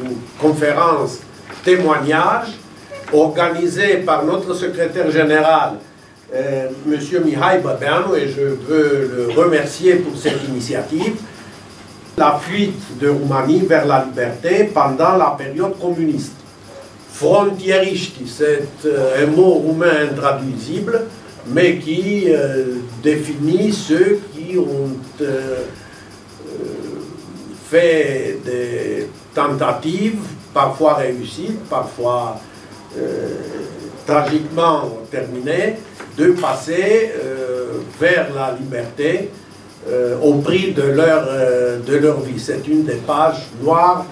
une conférence témoignage organisée par notre secrétaire général, M. Mihai Băbeanu, et je veux le remercier pour cette initiative, la fuite de Roumanie vers la liberté pendant la période communiste. Frontieriști, c'est un mot roumain intraduisible, mais qui définit ceux qui ont fait des tentatives, parfois réussies, parfois tragiquement terminées, de passer vers la liberté au prix de leur vie. C'est une des pages noires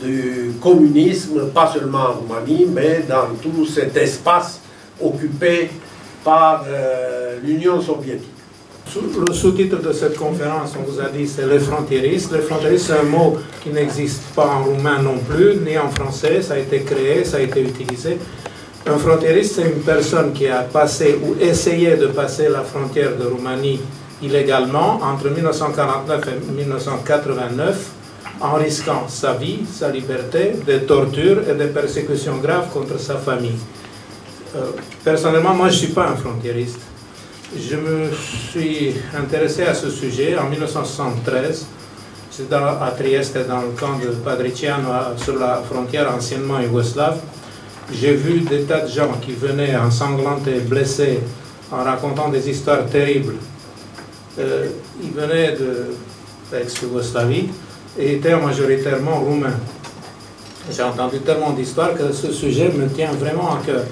du communisme, pas seulement en Roumanie, mais dans tout cet espace occupé par l'Union soviétique. Le sous-titre de cette conférence, on vous a dit, c'est les frontiéristes. Les frontiéristes, c'est un mot qui n'existe pas en roumain non plus, ni en français. Ça a été créé, ça a été utilisé. Un frontieriste, c'est une personne qui a passé ou essayé de passer la frontière de Roumanie illégalement entre 1949 et 1989, en risquant sa vie, sa liberté, des tortures et des persécutions graves contre sa famille. Personnellement, moi, je ne suis pas un frontiériste. Je me suis intéressé à ce sujet en 1973. J'étais à Trieste, dans le camp de Padriciano, sur la frontière anciennement yougoslave. J'ai vu des tas de gens qui venaient ensanglantés, blessés, en racontant des histoires terribles. Ils venaient de l'ex-Yougoslavie et étaient majoritairement roumains. J'ai entendu tellement d'histoires que ce sujet me tient vraiment à cœur.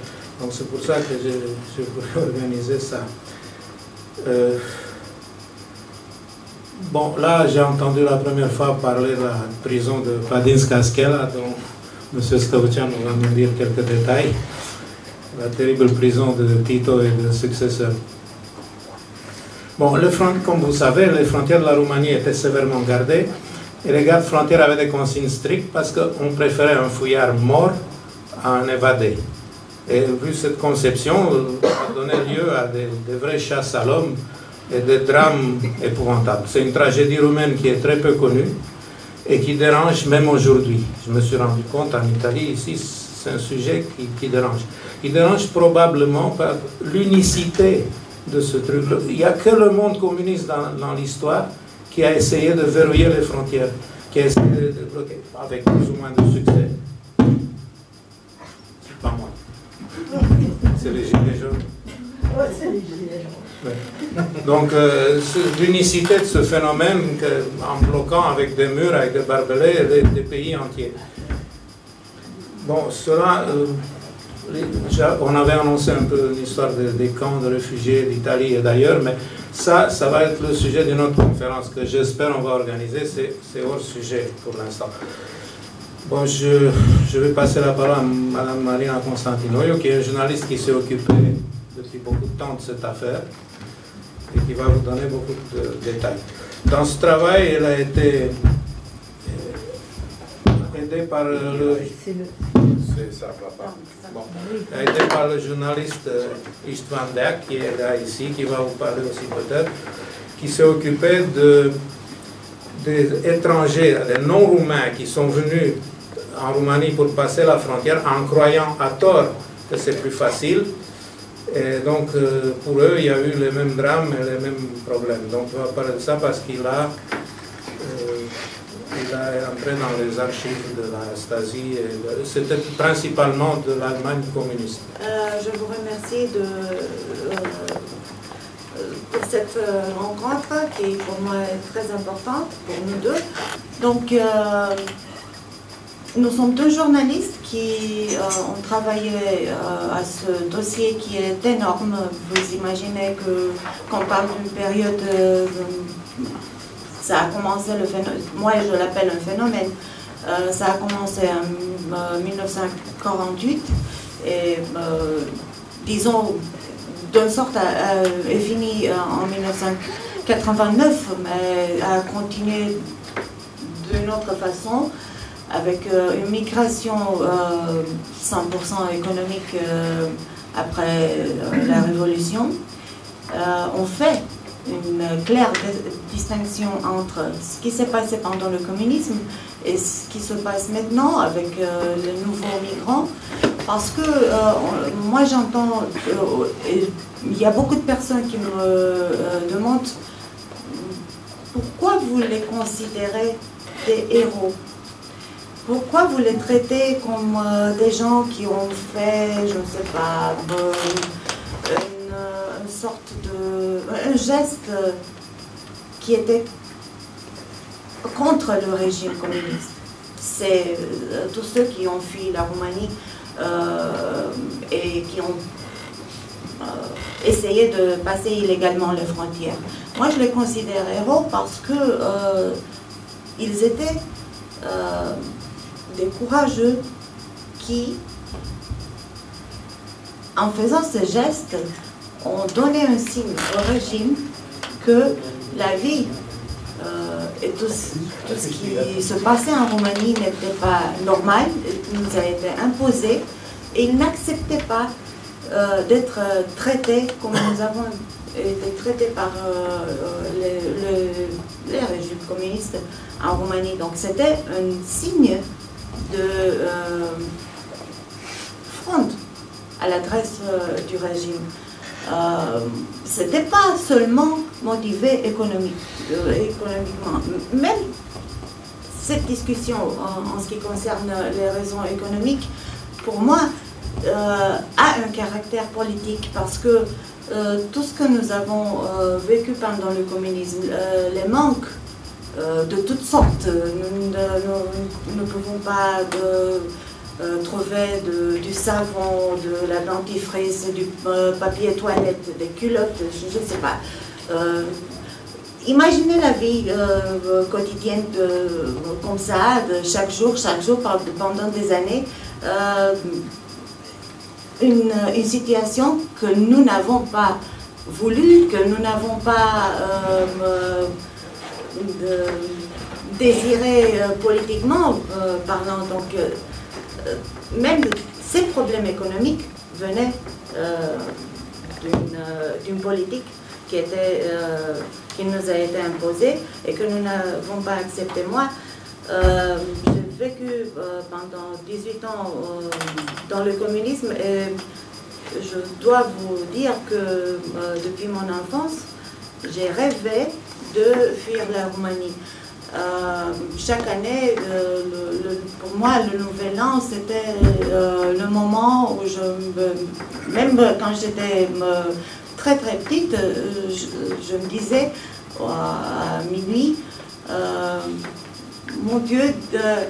Donc c'est pour ça que je voulais organiser ça. Bon, là, j'ai entendu la première fois parler de la prison de Padinska Skela, dont M. Stăvuceanu va nous dire quelques détails. La terrible prison de Tito et de successeurs. Bon, comme vous savez, les frontières de la Roumanie étaient sévèrement gardées et les gardes frontières avaient des consignes strictes parce qu'on préférait un fouillard mort à un évadé. Et vu cette conception, ça a donné lieu à des vraies chasses à l'homme et des drames épouvantables. C'est une tragédie roumaine qui est très peu connue et qui dérange même aujourd'hui. Je me suis rendu compte en Italie, ici, c'est un sujet qui dérange. Il dérange probablement par l'unicité de ce truc. Il n'y a que le monde communiste dans l'histoire qui a essayé de verrouiller les frontières, qui a essayé de bloquer, avec plus ou moins de succès. C'est pas moi. C'est les gilets jaunes. Ouais, c'est les gilets jaunes. Ouais. Donc, l'unicité de ce phénomène, en bloquant avec des murs, avec des barbelés, des pays entiers. Bon, cela, on avait annoncé un peu l'histoire des camps de réfugiés d'Italie et d'ailleurs, mais ça va être le sujet d'une autre conférence que j'espère on va organiser. C'est hors sujet pour l'instant. Bon, je vais passer la parole à Mme Marina Constantinoiu, qui est une journaliste qui s'est occupée depuis beaucoup de temps de cette affaire et qui va vous donner beaucoup de détails. Dans ce travail, elle a été aidée par le... Bon. Elle a été par le journaliste Istvan Deac, qui est là ici, qui va vous parler aussi peut-être, qui s'est occupé des étrangers, des non-roumains qui sont venus en Roumanie pour passer la frontière en croyant à tort que c'est plus facile. Et donc, pour eux, il y a eu les mêmes drames et les mêmes problèmes. Donc, on va parler de ça parce qu'il a entré dans les archives de la Stasi. C'était principalement de l'Allemagne communiste. Je vous remercie pour cette rencontre qui, pour moi, est très importante, pour nous deux. Donc, nous sommes deux journalistes qui ont travaillé à ce dossier qui est énorme. Vous imaginez qu'on parle d'une période, ça a commencé, moi je l'appelle un phénomène, ça a commencé en 1948 et disons d'une sorte est fini en 1989, mais a continué d'une autre façon, avec une migration 100% économique après la Révolution. On fait une claire distinction entre ce qui s'est passé pendant le communisme et ce qui se passe maintenant avec les nouveaux migrants. Parce que moi j'entends, il y a beaucoup de personnes qui me demandent pourquoi vous les considérez des héros? Pourquoi vous les traitez comme des gens qui ont fait, je ne sais pas, une sorte de... un geste qui était contre le régime communiste? C'est tous ceux qui ont fui la Roumanie et qui ont essayé de passer illégalement les frontières. Moi, je les considère héros parce que ils étaient des courageux qui, en faisant ce geste, ont donné un signe au régime que la vie et tout ce qui se passait en Roumanie n'était pas normal, nous a été imposé, et ils n'acceptaient pas d'être traités comme nous avons été traités par les régimes communistes en Roumanie. Donc c'était un signe de fronde à l'adresse du régime. C'était pas seulement motivé économiquement. Même cette discussion en ce qui concerne les raisons économiques, pour moi, a un caractère politique parce que tout ce que nous avons vécu pendant le communisme, les manques de toutes sortes, nous ne pouvons pas trouver du savon, de la dentifrice, du papier toilette, des culottes, je ne sais pas. Imaginez la vie quotidienne comme ça, de chaque jour, pendant des années. Une situation que nous n'avons pas voulu, que nous n'avons pas désiré politiquement parlant. Donc, même ces problèmes économiques venaient d'une politique qui nous a été imposée et que nous n'avons pas accepté. Moi, j'ai vécu pendant 18 ans dans le communisme et je dois vous dire que depuis mon enfance, j'ai rêvé de fuir la Roumanie. Chaque année, pour moi, le Nouvel An, c'était le moment où même quand j'étais très très petite, je me disais à minuit, mon Dieu,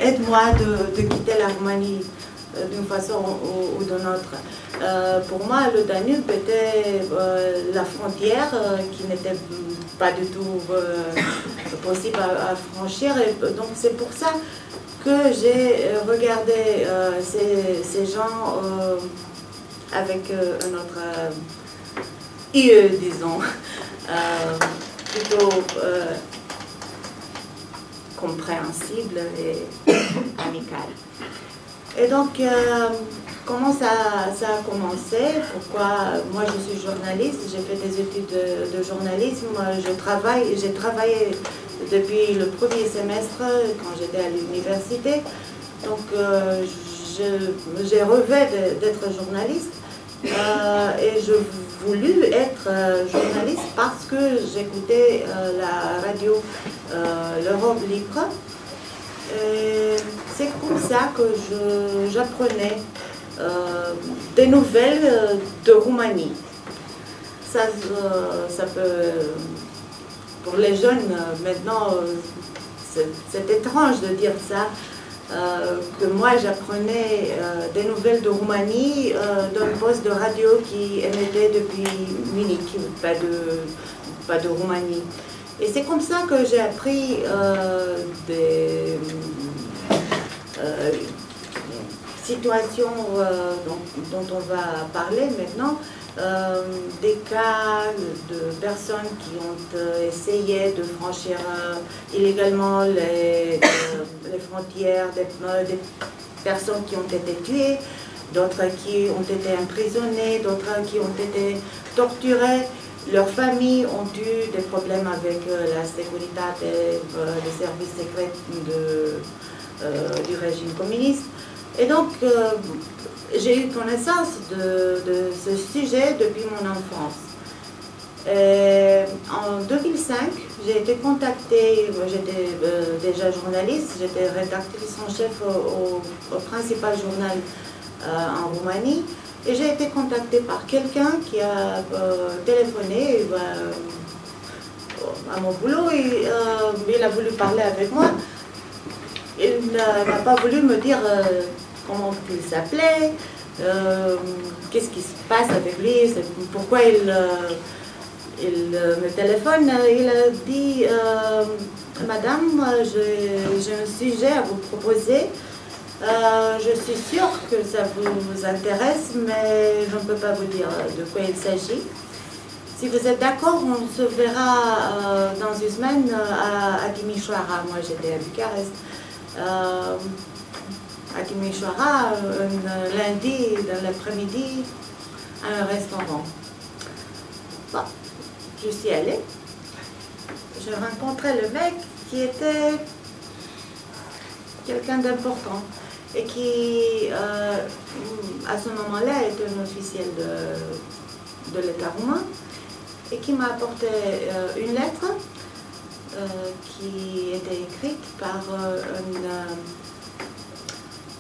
aide-moi de quitter la Roumanie d'une façon ou d'une autre. Pour moi, le Danube était la frontière qui n'était pas du tout possible à franchir. Et donc c'est pour ça que j'ai regardé ces gens avec un autre IE, disons, plutôt compréhensible et amical. Et donc, comment ça a commencé? Pourquoi? Moi, je suis journaliste, j'ai fait des études de journalisme. J'ai travaillé depuis le premier semestre quand j'étais à l'université. Donc, j'ai rêvé d'être journaliste et je voulus être journaliste parce que j'écoutais la radio L'Europe Libre. C'est comme ça que j'apprenais des nouvelles de Roumanie. Ça peut, pour les jeunes maintenant, c'est étrange de dire ça, que moi j'apprenais des nouvelles de Roumanie d'un poste de radio qui émettait depuis Munich, pas de Roumanie. Et c'est comme ça que j'ai appris des situations dont on va parler maintenant, des cas de personnes qui ont essayé de franchir illégalement les frontières, des personnes qui ont été tuées, d'autres qui ont été emprisonnées, d'autres qui ont été torturées. leurs familles ont eu des problèmes avec la sécurité, les services secrets du régime communiste. Et donc, j'ai eu connaissance de ce sujet depuis mon enfance. Et en 2005, j'ai été contactée, j'étais déjà journaliste, j'étais rédactrice en chef au principal journal en Roumanie, et j'ai été contactée par quelqu'un qui a téléphoné à mon boulot, et il a voulu parler avec moi. Il n'a pas voulu me dire comment il s'appelait, qu'est-ce qui se passe avec lui, pourquoi il me téléphone. Il a dit Madame, j'ai un sujet à vous proposer. Je suis sûre que ça vous intéresse, mais je ne peux pas vous dire de quoi il s'agit. Si vous êtes d'accord, on se verra dans une semaine à Timișoara. Moi, j'étais à Bucarest. À Timișoara, un lundi dans l'après-midi, à un restaurant. Bon, je suis allée. Je rencontrais le mec qui était quelqu'un d'important et qui, à ce moment-là, était un officiel de l'État roumain et qui m'a apporté une lettre qui était écrite par un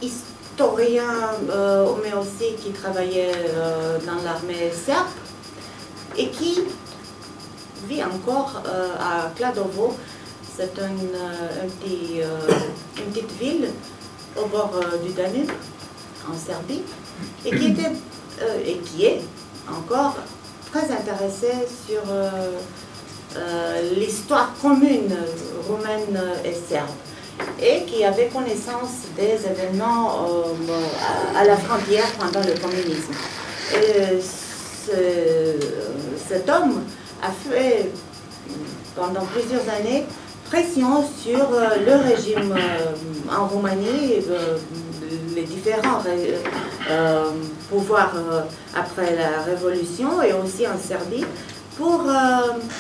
historien, mais aussi qui travaillait dans l'armée serbe et qui vit encore à Kladovo. C'est une petite ville au bord du Danube, en Serbie, et qui est encore très intéressé sur l'histoire commune roumaine et serbe, et qui avait connaissance des événements à la frontière pendant le communisme. Et cet homme a fait pendant plusieurs années pression sur le régime en Roumanie, les différents pouvoirs après la révolution, et aussi en Serbie, pour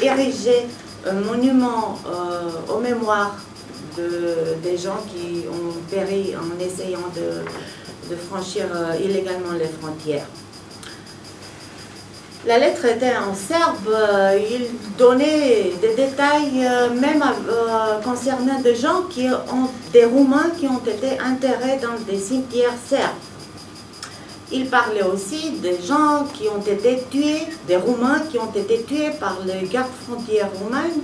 ériger un monument aux mémoires des gens qui ont péri en essayant de franchir illégalement les frontières. La lettre était en serbe, il donnait des détails même concernant des Roumains qui ont été enterrés dans des cimetières serbes. Il parlait aussi des gens qui ont été tués, des Roumains qui ont été tués par les gardes frontières roumaines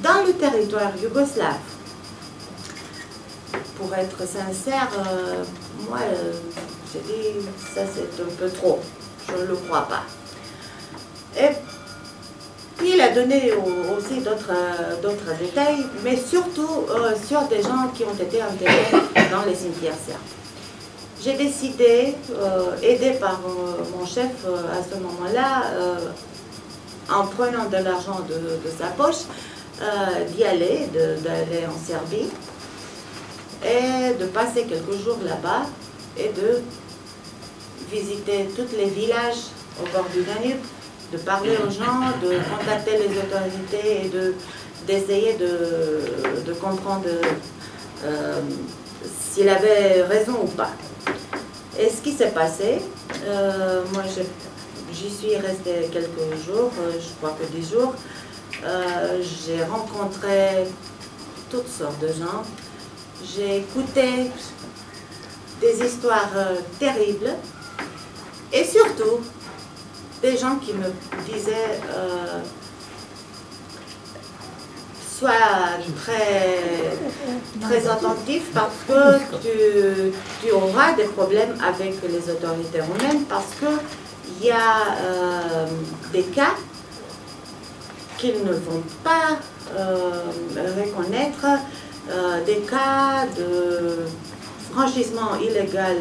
dans le territoire yougoslave. Pour être sincère, moi, j'ai dit, ça c'est un peu trop, je ne le crois pas. Et puis il a donné aussi d'autres détails, mais surtout sur des gens qui ont été enterrés dans les cimetières serbes. J'ai décidé, aidé par mon chef à ce moment-là, en prenant de l'argent de sa poche, d'y aller, d'aller en Serbie, et de passer quelques jours là-bas, et de visiter tous les villages au bord du Danube, de parler aux gens, de contacter les autorités et d'essayer de comprendre s'il avait raison ou pas. Et ce qui s'est passé, moi j'y suis restée quelques jours, je crois que 10 jours. J'ai rencontré toutes sortes de gens. J'ai écouté des histoires terribles et surtout des gens qui me disaient sois très attentif parce que tu auras des problèmes avec les autorités roumaines, parce qu'il y a des cas qu'ils ne vont pas reconnaître, des cas de franchissement illégal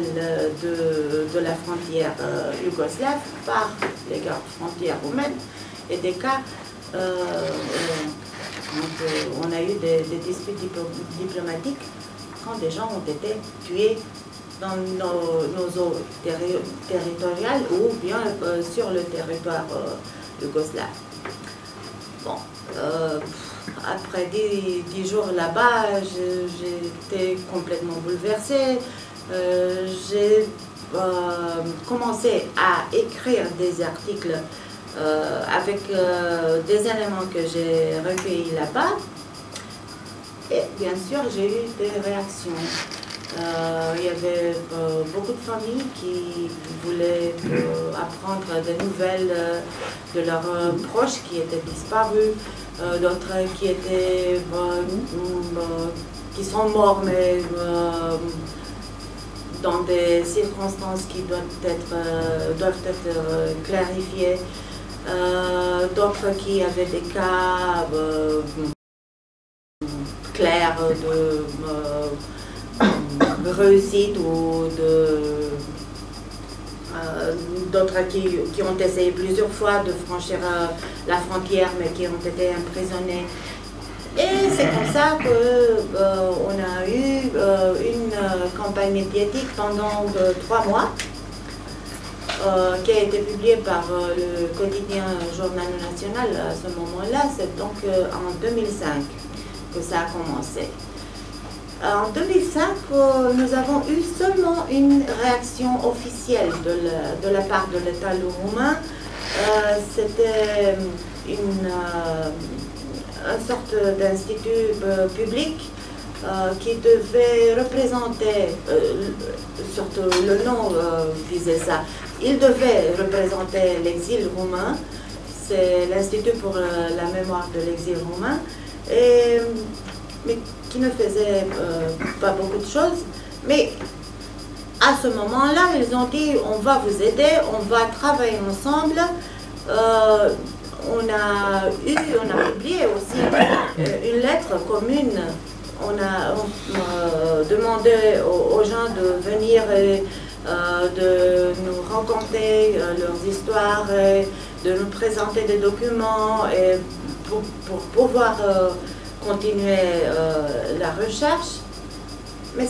de la frontière yougoslave par les gardes frontières roumaines, et des cas on a eu des disputes diplomatiques quand des gens ont été tués dans nos eaux territoriales ou bien sur le territoire yougoslave. après 10 jours là-bas, j'étais complètement bouleversée. J'ai commencé à écrire des articles avec des éléments que j'ai recueillis là-bas. Et bien sûr, j'ai eu des réactions. Il y avait beaucoup de familles qui voulaient apprendre des nouvelles de leurs proches qui étaient disparus, d'autres qui sont morts, mais dans des circonstances qui doivent être clarifiées, d'autres qui avaient des cas clairs de réussite ou d'autres qui ont essayé plusieurs fois de franchir la frontière mais qui ont été emprisonnés. Et c'est comme ça qu'on a eu une campagne médiatique pendant 3 mois qui a été publiée par le quotidien Journal National à ce moment-là. C'est donc en 2005 que ça a commencé. En 2005, nous avons eu seulement une réaction officielle de la part de l'État roumain. C'était une sorte d'institut public qui devait représenter, surtout le nom disait ça, il devait représenter l'exil roumain. C'est l'Institut pour la mémoire de l'exil roumain. Mais qui ne faisait pas beaucoup de choses, mais à ce moment-là, ils ont dit on va vous aider, on va travailler ensemble. On a publié aussi une lettre commune. On a demandé aux gens de venir et de nous raconter leurs histoires, et de nous présenter des documents et pour pouvoir continuer la recherche, mais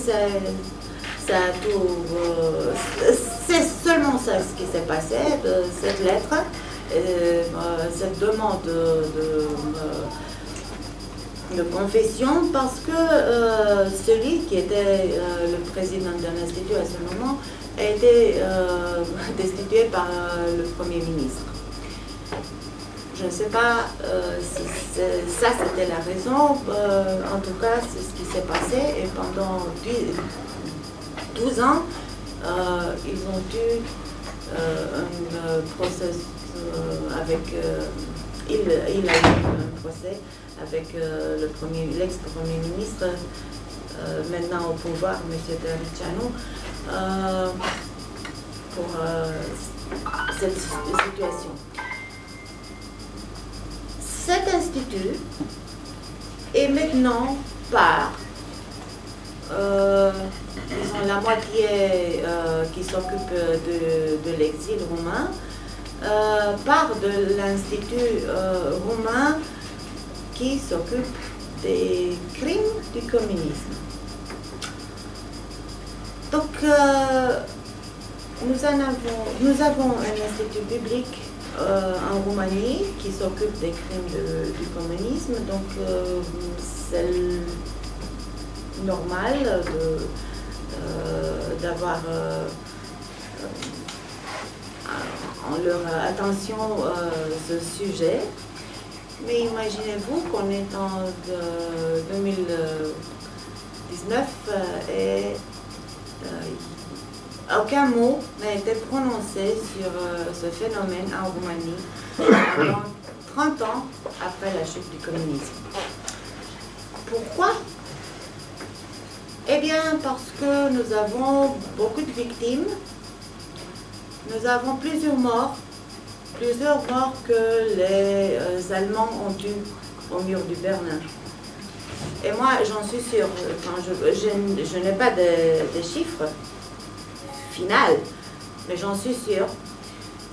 c'est seulement ça ce qui s'est passé, cette lettre, cette demande de confession, parce que celui qui était le président de l'Institut à ce moment a été destitué par le Premier ministre. Je ne sais pas si ça c'était la raison, en tout cas c'est ce qui s'est passé, et pendant 12 ans, ils ont eu un procès avec, il a eu un procès avec l'ex-premier ministre, maintenant au pouvoir, M. Tăriceanu, pour cette situation. Cet institut est maintenant par, disons, la moitié qui s'occupe de l'exil roumain, par de l'Institut roumain qui s'occupe des crimes du communisme. Donc, nous avons un institut public en Roumanie qui s'occupe des crimes du communisme, donc c'est normal d'avoir en leur attention ce sujet. Mais imaginez-vous qu'on est en 2019 et aucun mot n'a été prononcé sur ce phénomène en Roumanie pendant 30 ans après la chute du communisme. Pourquoi? Eh bien, parce que nous avons beaucoup de victimes, nous avons plusieurs morts que les Allemands ont eu au mur du Berlin. Et moi, j'en suis sûre, quand je n'ai pas de chiffres finaux, mais j'en suis sûre,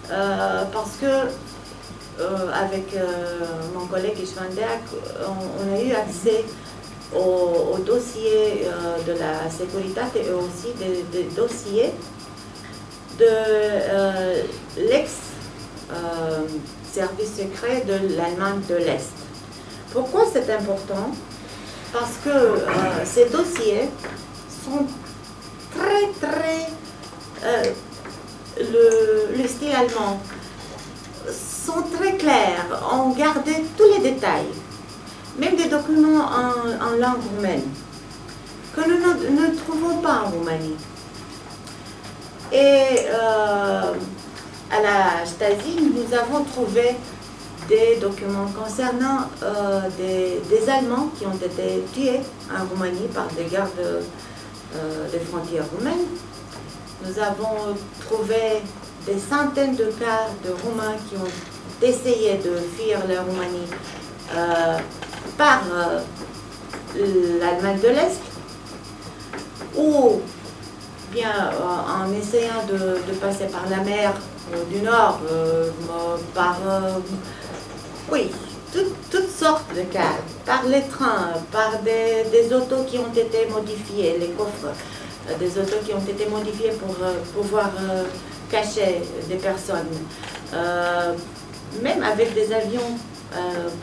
parce que avec mon collègue Ishvandeak, on a eu accès au dossier de la sécurité et aussi des dossiers de l'ex-service secret de l'Allemagne de l'Est. Pourquoi c'est important? Parce que ces dossiers sont très, le style allemand, sont très clairs, on gardait tous les détails, même des documents en langue roumaine, que nous ne trouvons pas en Roumanie. Et à la Stasi, nous avons trouvé des documents concernant des Allemands qui ont été tués en Roumanie par des gardes des frontières roumaines. Nous avons trouvé des centaines de cas de Roumains qui ont essayé de fuir la Roumanie par l'Allemagne de l'Est, ou bien en essayant de passer par la mer du Nord, oui, toutes sortes de cas, par les trains, par des autos qui ont été modifiés, les coffres, des autos qui ont été modifiés pour pouvoir cacher des personnes, même avec des avions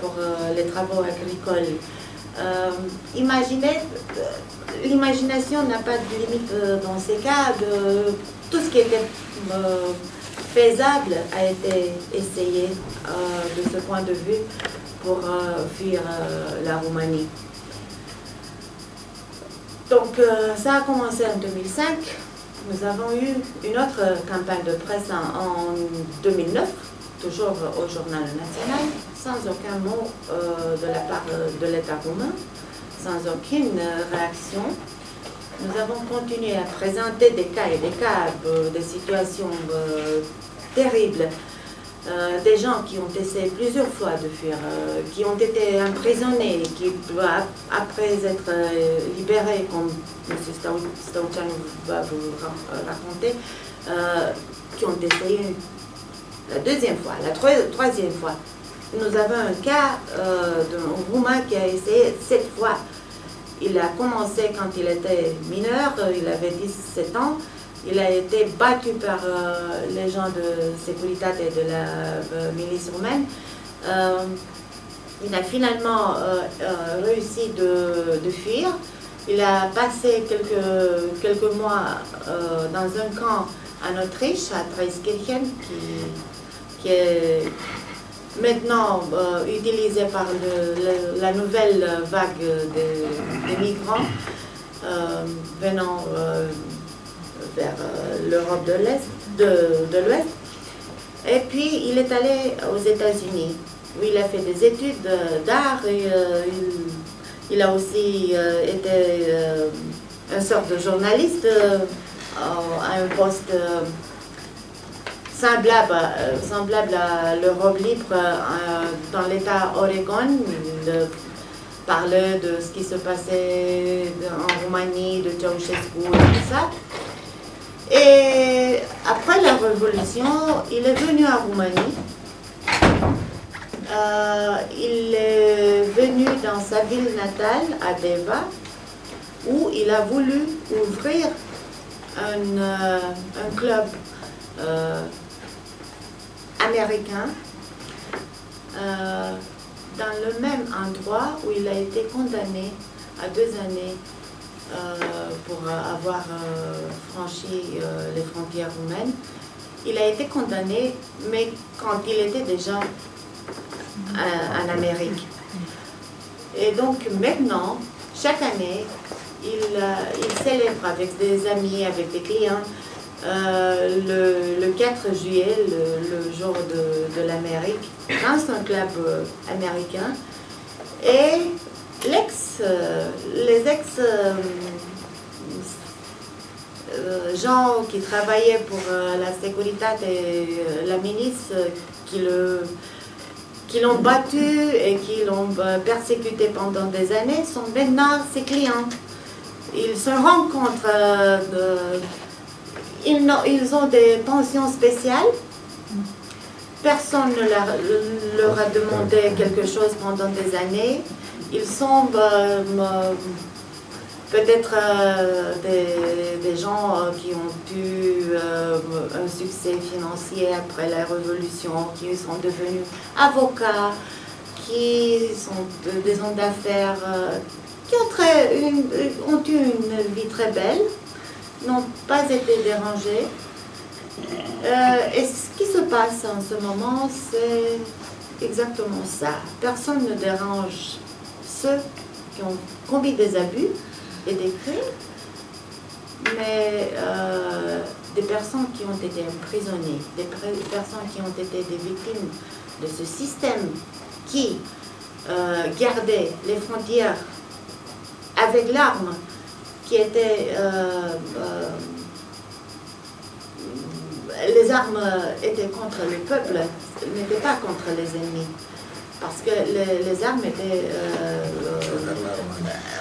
pour les travaux agricoles. Imaginez, l'imagination n'a pas de limite dans ces cas, tout ce qui était faisable a été essayé de ce point de vue pour fuir la Roumanie. Donc ça a commencé en 2005. Nous avons eu une autre campagne de presse en 2009, toujours au Journal National, sans aucun mot de la part de l'État roumain, sans aucune réaction. Nous avons continué à présenter des cas et des cas, des situations terribles, des gens qui ont essayé plusieurs fois de fuir, qui ont été emprisonnés, qui, après être libérés, comme M. Stauceanu va vous raconter, qui ont essayé la deuxième fois, la troisième fois. Nous avons un cas d'un Roumain qui a essayé 7 fois. Il a commencé quand il était mineur, il avait 17 ans. Il a été battu par les gens de Securitate et de la milice roumaine. Il a finalement réussi de fuir. Il a passé quelques mois dans un camp en Autriche, à Traiskirchen, qui est maintenant utilisé par la nouvelle vague des migrants venant vers l'Europe de l'Ouest. Et puis il est allé aux États-Unis, où il a fait des études d'art et il a aussi été une sorte de journaliste à un poste semblable à l'Europe libre dans l'État Oregon. Il parlait de ce qui se passait en Roumanie, de Ceausescu et tout ça. Et après la Révolution, il est venu en Roumanie. Il est venu dans sa ville natale, à Deva, où il a voulu ouvrir un club américain dans le même endroit où il a été condamné à 2 années pour avoir franchi les frontières roumaines. Il a été condamné, mais quand il était déjà en Amérique. Et donc maintenant, chaque année, il célèbre avec des amis, avec des clients, le 4 juillet, le jour de l'Amérique, dans un club américain. Et les gens qui travaillaient pour la Securitate et la milice, qui l'ont battu et qui l'ont persécuté pendant des années, sont maintenant ses clients. Ils se rencontrent, ils ont des pensions spéciales. Personne ne leur a demandé quelque chose pendant des années. Ils sont peut-être des gens qui ont eu un succès financier après la Révolution, qui sont devenus avocats, qui sont des hommes d'affaires qui ont eu une vie très belle, n'ont pas été dérangés. Et ce qui se passe en ce moment, c'est exactement ça. Personne ne dérange ceux qui ont commis des abus et des crimes, mais des personnes qui ont été emprisonnées, des personnes qui ont été des victimes de ce système qui gardait les frontières avec l'arme qui était... les armes étaient contre le peuple, n'étaient pas contre les ennemis. Parce que les armes étaient...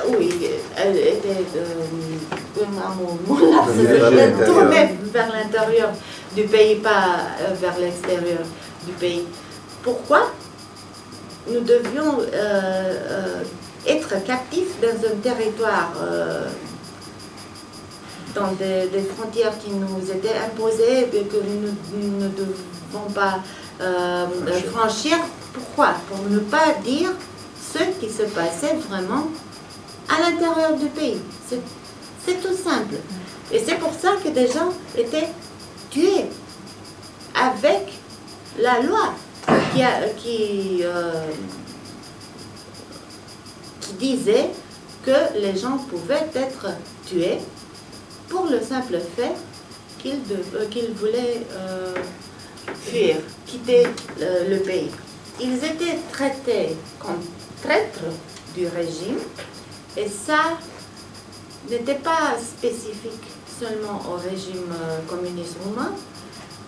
oui, elles étaient tournées vers l'intérieur du pays, pas vers l'extérieur du pays. Pourquoi nous devions être captifs dans un territoire, dans des frontières qui nous étaient imposées et que nous ne devons pas franchir? Pourquoi? Pour ne pas dire ce qui se passait vraiment à l'intérieur du pays. C'est tout simple. Et c'est pour ça que des gens étaient tués avec la loi qui disait que les gens pouvaient être tués pour le simple fait qu'ils voulaient fuir, quitter le pays. Ils étaient traités comme traîtres du régime, et ça n'était pas spécifique seulement au régime communiste roumain,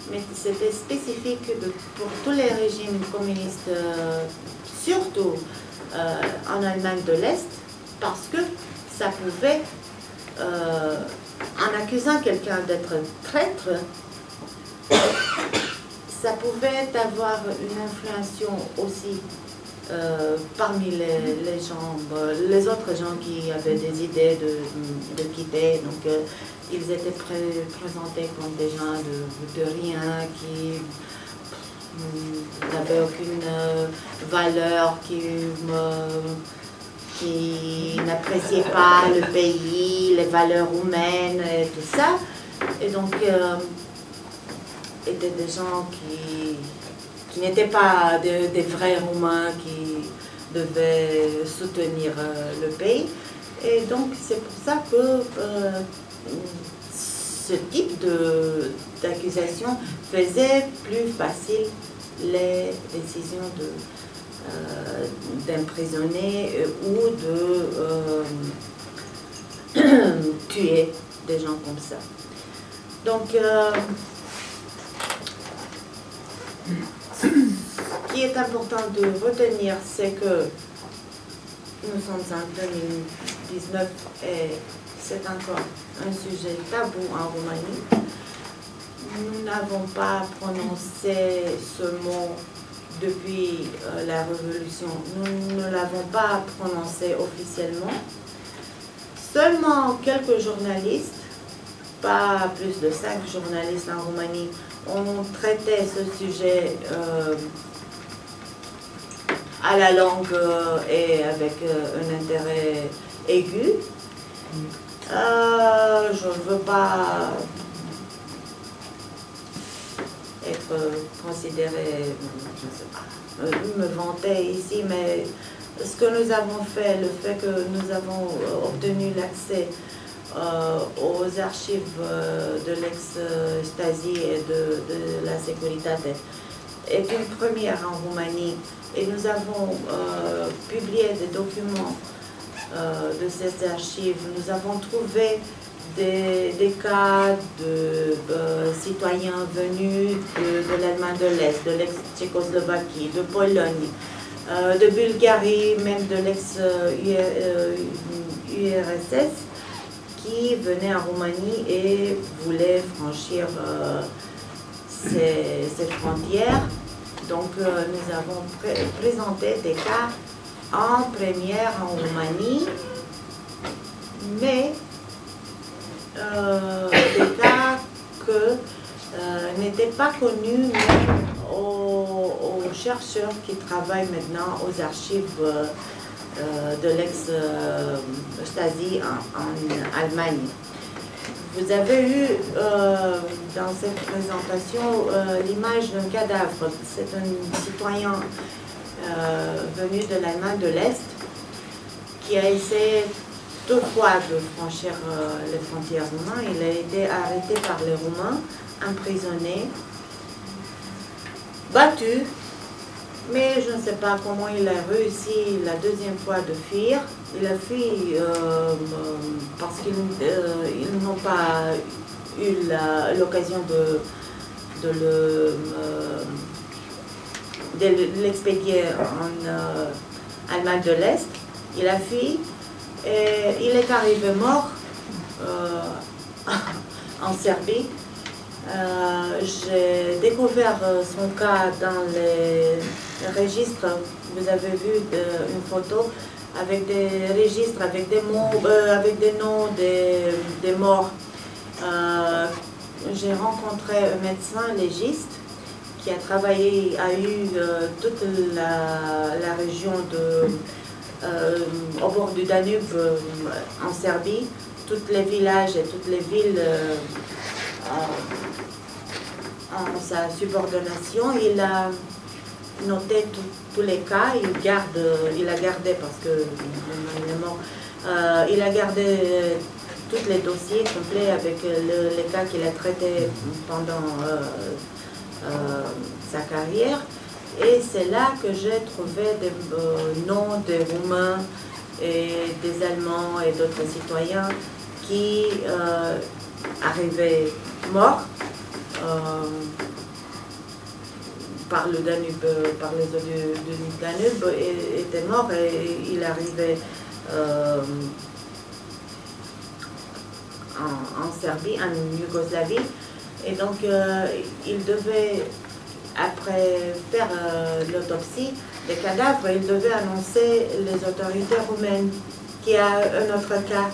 mais c'était spécifique pour tous les régimes communistes, surtout en Allemagne de l'Est, parce que ça pouvait, en accusant quelqu'un d'être traître, ça pouvait avoir une influence aussi parmi les autres gens qui avaient des idées de quitter. Donc, ils étaient présentés comme des gens de rien, qui n'avaient aucune valeur, qui n'appréciaient pas le pays, les valeurs humaines et tout ça. Et donc, étaient des gens qui n'étaient pas des vrais Roumains qui devaient soutenir le pays. Et donc, c'est pour ça que ce type d'accusation faisait plus facile les décisions d'emprisonner ou de tuer des gens comme ça. Donc, ce qui est important de retenir, c'est que nous sommes en 2019 et c'est encore un sujet tabou en Roumanie. Nous n'avons pas prononcé ce mot depuis la Révolution. Nous ne l'avons pas prononcé officiellement. Seulement quelques journalistes, pas plus de 5 journalistes en Roumanie, ont traité ce sujet à la langue et avec un intérêt aigu. Je ne veux pas être considérée, je ne sais pas, me vanter ici, mais ce que nous avons fait, le fait que nous avons obtenu l'accès aux archives de l'ex-Stasi et de la Securitate est une première en Roumanie, et nous avons publié des documents de ces archives. Nous avons trouvé des cas de citoyens venus de l'Allemagne de l'Est, de l'ex-Tchécoslovaquie, de Pologne, de Bulgarie, même de l'ex-URSS, qui venaient en Roumanie et voulaient franchir ces frontières. Donc, nous avons présenté des cas en première en Roumanie, mais des cas que n'étaient pas connus même aux chercheurs qui travaillent maintenant aux archives de l'ex-Stasi en Allemagne. Vous avez eu dans cette présentation l'image d'un cadavre. C'est un citoyen venu de l'Allemagne de l'Est qui a essayé 2 fois de franchir les frontières roumaines. Il a été arrêté par les Roumains, emprisonné, battu, mais je ne sais pas comment il a réussi la 2e fois de fuir. Il a fui parce qu'ils n'ont pas eu l'occasion de l'expédier en Allemagne de l'Est. Il a fui et il est arrivé mort en Serbie. J'ai découvert son cas dans les registres. Vous avez vu une photo avec des registres, avec des mots, avec des noms des morts. J'ai rencontré un médecin légiste qui a travaillé, a eu toute la région au bord du Danube en Serbie, tous les villages et toutes les villes en sa subordination. Il a noté tous les cas, il a gardé, parce que il est mort, il a gardé tous les dossiers complets avec les cas qu'il a traités pendant sa carrière. Et c'est là que j'ai trouvé des noms des Roumains et des Allemands et d'autres citoyens qui arrivaient morts par le Danube, par les eaux du Danube, étaient morts et il arrivait en Serbie, en Yougoslavie. Et donc, il devait, après faire l'autopsie des cadavres, il devait annoncer les autorités roumaines qu'il y a un autre cas.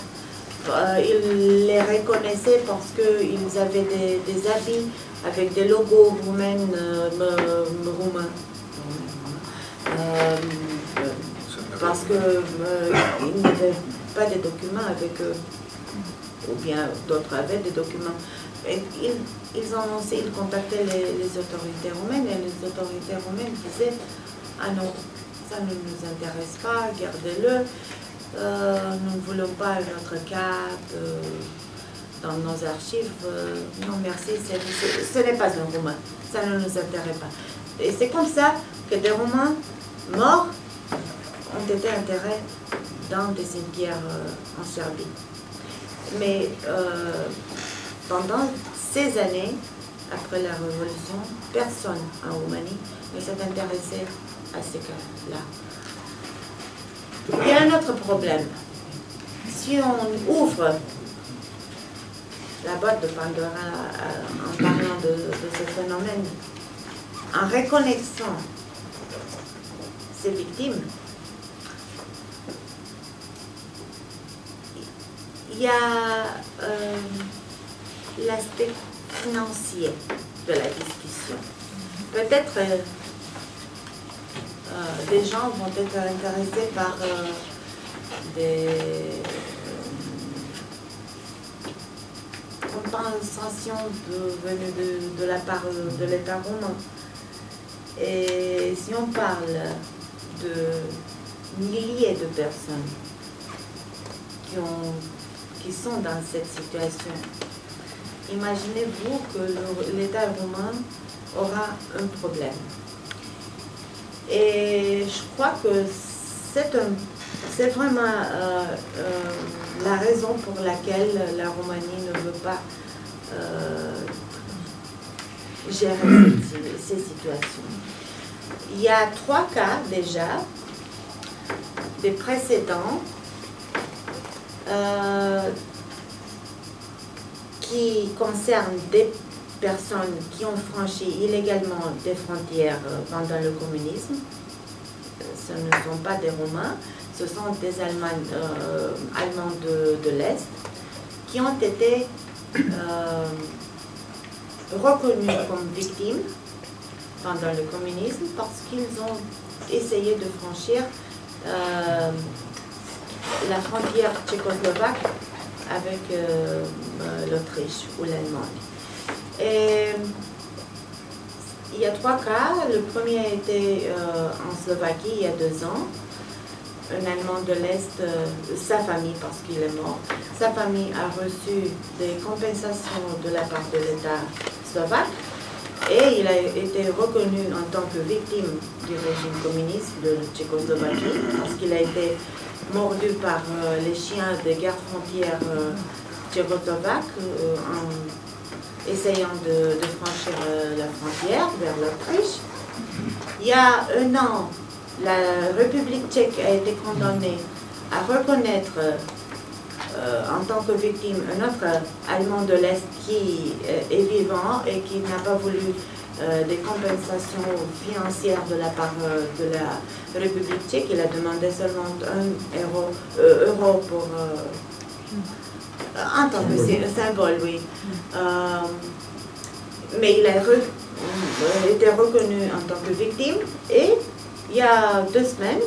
Il les reconnaissait parce qu'ils avaient des habits avec des logos roumains. Parce qu'ils n'avaient pas de documents avec eux, ou bien d'autres avaient des documents. Et ils annonçaient, ils contactaient les autorités roumaines, et les autorités roumaines disaient « Ah non, ça ne nous intéresse pas, gardez-le, nous ne voulons pas notre carte dans nos archives, non merci, ce n'est pas un Roumain, ça ne nous intéresse pas. » Et c'est comme ça que des Roumains morts ont été enterrés dans des cimetières en Serbie. Mais pendant ces années, après la Révolution, personne en Roumanie ne s'est intéressé à ces cas-là. Il y a un autre problème. Si on ouvre la boîte de Pandora en parlant de ce phénomène, en reconnaissant ces victimes, il y a l'aspect financier de la discussion. Peut-être des gens vont être intéressés par des compensations venues de la part de l'État roumain. Et si on parle de milliers de personnes qui sont dans cette situation, imaginez-vous que l'État roumain aura un problème. Et je crois que c'est vraiment la raison pour laquelle la Roumanie ne veut pas gérer ces situations. Il y a 3 cas déjà, des précédents, qui concernent des personnes qui ont franchi illégalement des frontières pendant le communisme. Ce ne sont pas des Roumains, ce sont des Allemands de l'Est qui ont été reconnus comme victimes pendant le communisme parce qu'ils ont essayé de franchir la frontière tchécoslovaque avec l'Autriche ou l'Allemagne. Et il y a 3 cas. Le premier a été en Slovaquie il y a 2 ans. Un Allemand de l'Est, sa famille, parce qu'il est mort, sa famille a reçu des compensations de la part de l'État slovaque et il a été reconnu en tant que victime du régime communiste de Tchécoslovaquie parce qu'il a été mordu par les chiens des gardes-frontières tchécoslovaques en essayant de franchir la frontière vers l'Autriche. Il y a 1 an, la République tchèque a été condamnée à reconnaître en tant que victime un autre Allemand de l'Est qui est vivant et qui n'a pas voulu des compensations financières de la part de la République tchèque. Il a demandé seulement 1 euro pour en tant que symbole, oui. Mais il a été reconnu en tant que victime et il y a 2 semaines,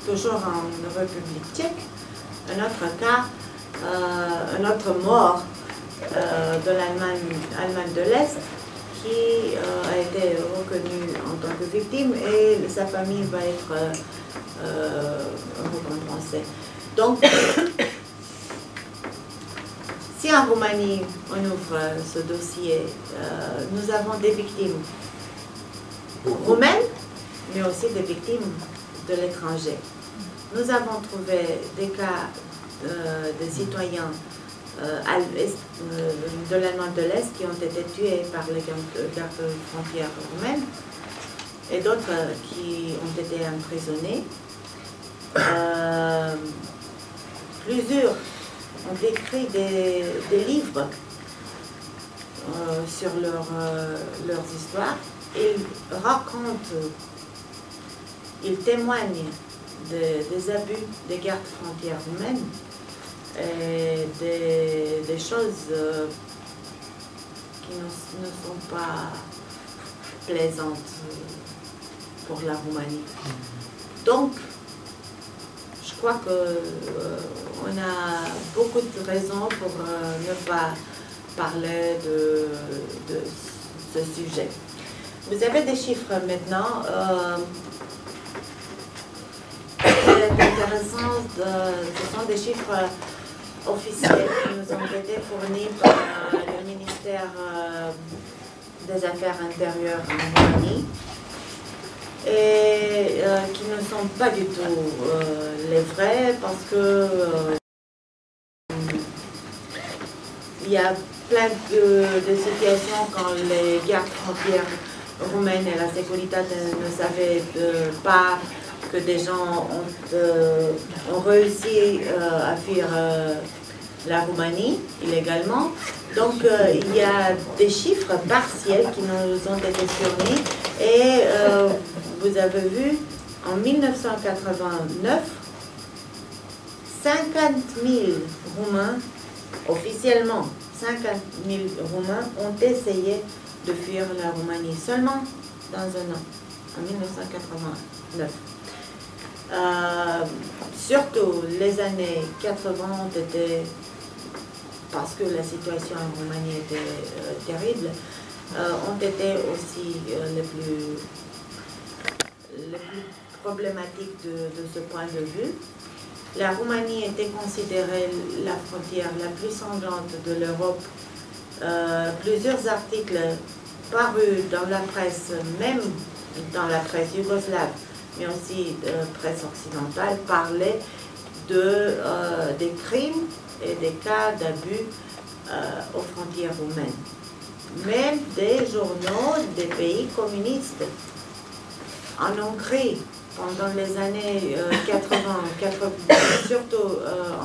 toujours en République tchèque, un autre cas, un autre mort de l'Allemagne de l'Est qui a été reconnu en tant que victime et sa famille va être récompensée. Donc, si en Roumanie on ouvre ce dossier, nous avons des victimes roumaines, mais aussi des victimes de l'étranger. Nous avons trouvé des cas de citoyens de l'Allemagne de l'Est qui ont été tués par les gardes-frontières roumaines et d'autres qui ont été emprisonnés. Plusieurs ont écrit des livres sur leurs histoires. Ils racontent, ils témoignent des abus des gardes-frontières roumaines et des choses qui ne sont pas plaisantes pour la Roumanie. Donc, je crois qu'on a beaucoup de raisons pour ne pas parler de ce sujet. Vous avez des chiffres maintenant. C'est intéressant, ce sont des chiffres officiels qui nous ont été fournis par le ministère des Affaires intérieures en Roumanie et qui ne sont pas du tout les vrais parce que il y a plein de situations quand les gardes-frontières roumaines et la sécurité ne savaient pas que des gens ont réussi à fuir la Roumanie illégalement. Donc il y a des chiffres partiels qui nous ont été fournis et vous avez vu en 1989 50 000 Roumains, officiellement 50 000 Roumains ont essayé de fuir la Roumanie seulement dans 1 an, en 1989. Surtout les années 80 ont été, parce que la situation en Roumanie était terrible, ont été aussi les plus problématiques de ce point de vue. La Roumanie était considérée la frontière la plus sanglante de l'Europe. Plusieurs articles parus dans la presse, même dans la presse yougoslave, mais aussi presse occidentale, parlaient des crimes et des cas d'abus aux frontières roumaines. Même des journaux des pays communistes. En Hongrie, pendant les années 80, surtout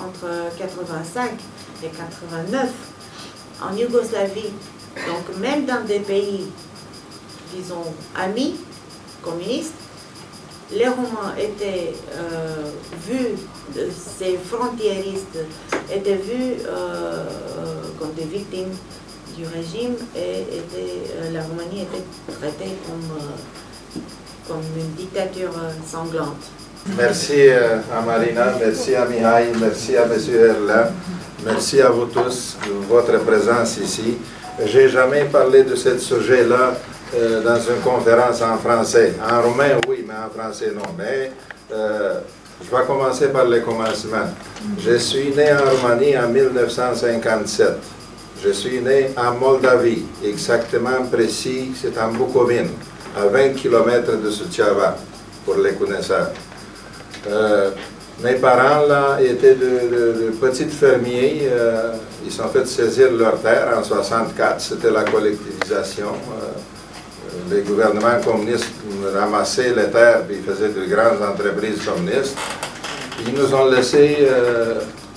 entre 85 et 89, en Yougoslavie, donc même dans des pays, disons, amis, communistes, les Roumains étaient vus, ces frontiéristes étaient vus comme des victimes du régime et la Roumanie était traitée comme une dictature sanglante. Merci à Marina, merci à Mihai, merci à M. Herlin, merci à vous tous de votre présence ici. Je n'ai jamais parlé de ce sujet-là dans une conférence en français. En roumain, oui, mais en français, non. Mais je vais commencer par le commencement. Je suis né en Roumanie en 1957. Je suis né en Moldavie, exactement précis, c'est en Bucovine, à 20 km de Suceava, pour les connaisseurs. Mes parents là étaient de petits fermiers, ils sont fait saisir leur terre en 1964, c'était la collectivisation. Les gouvernements communistes ramassaient les terres et faisaient de grandes entreprises communistes. Ils nous ont laissé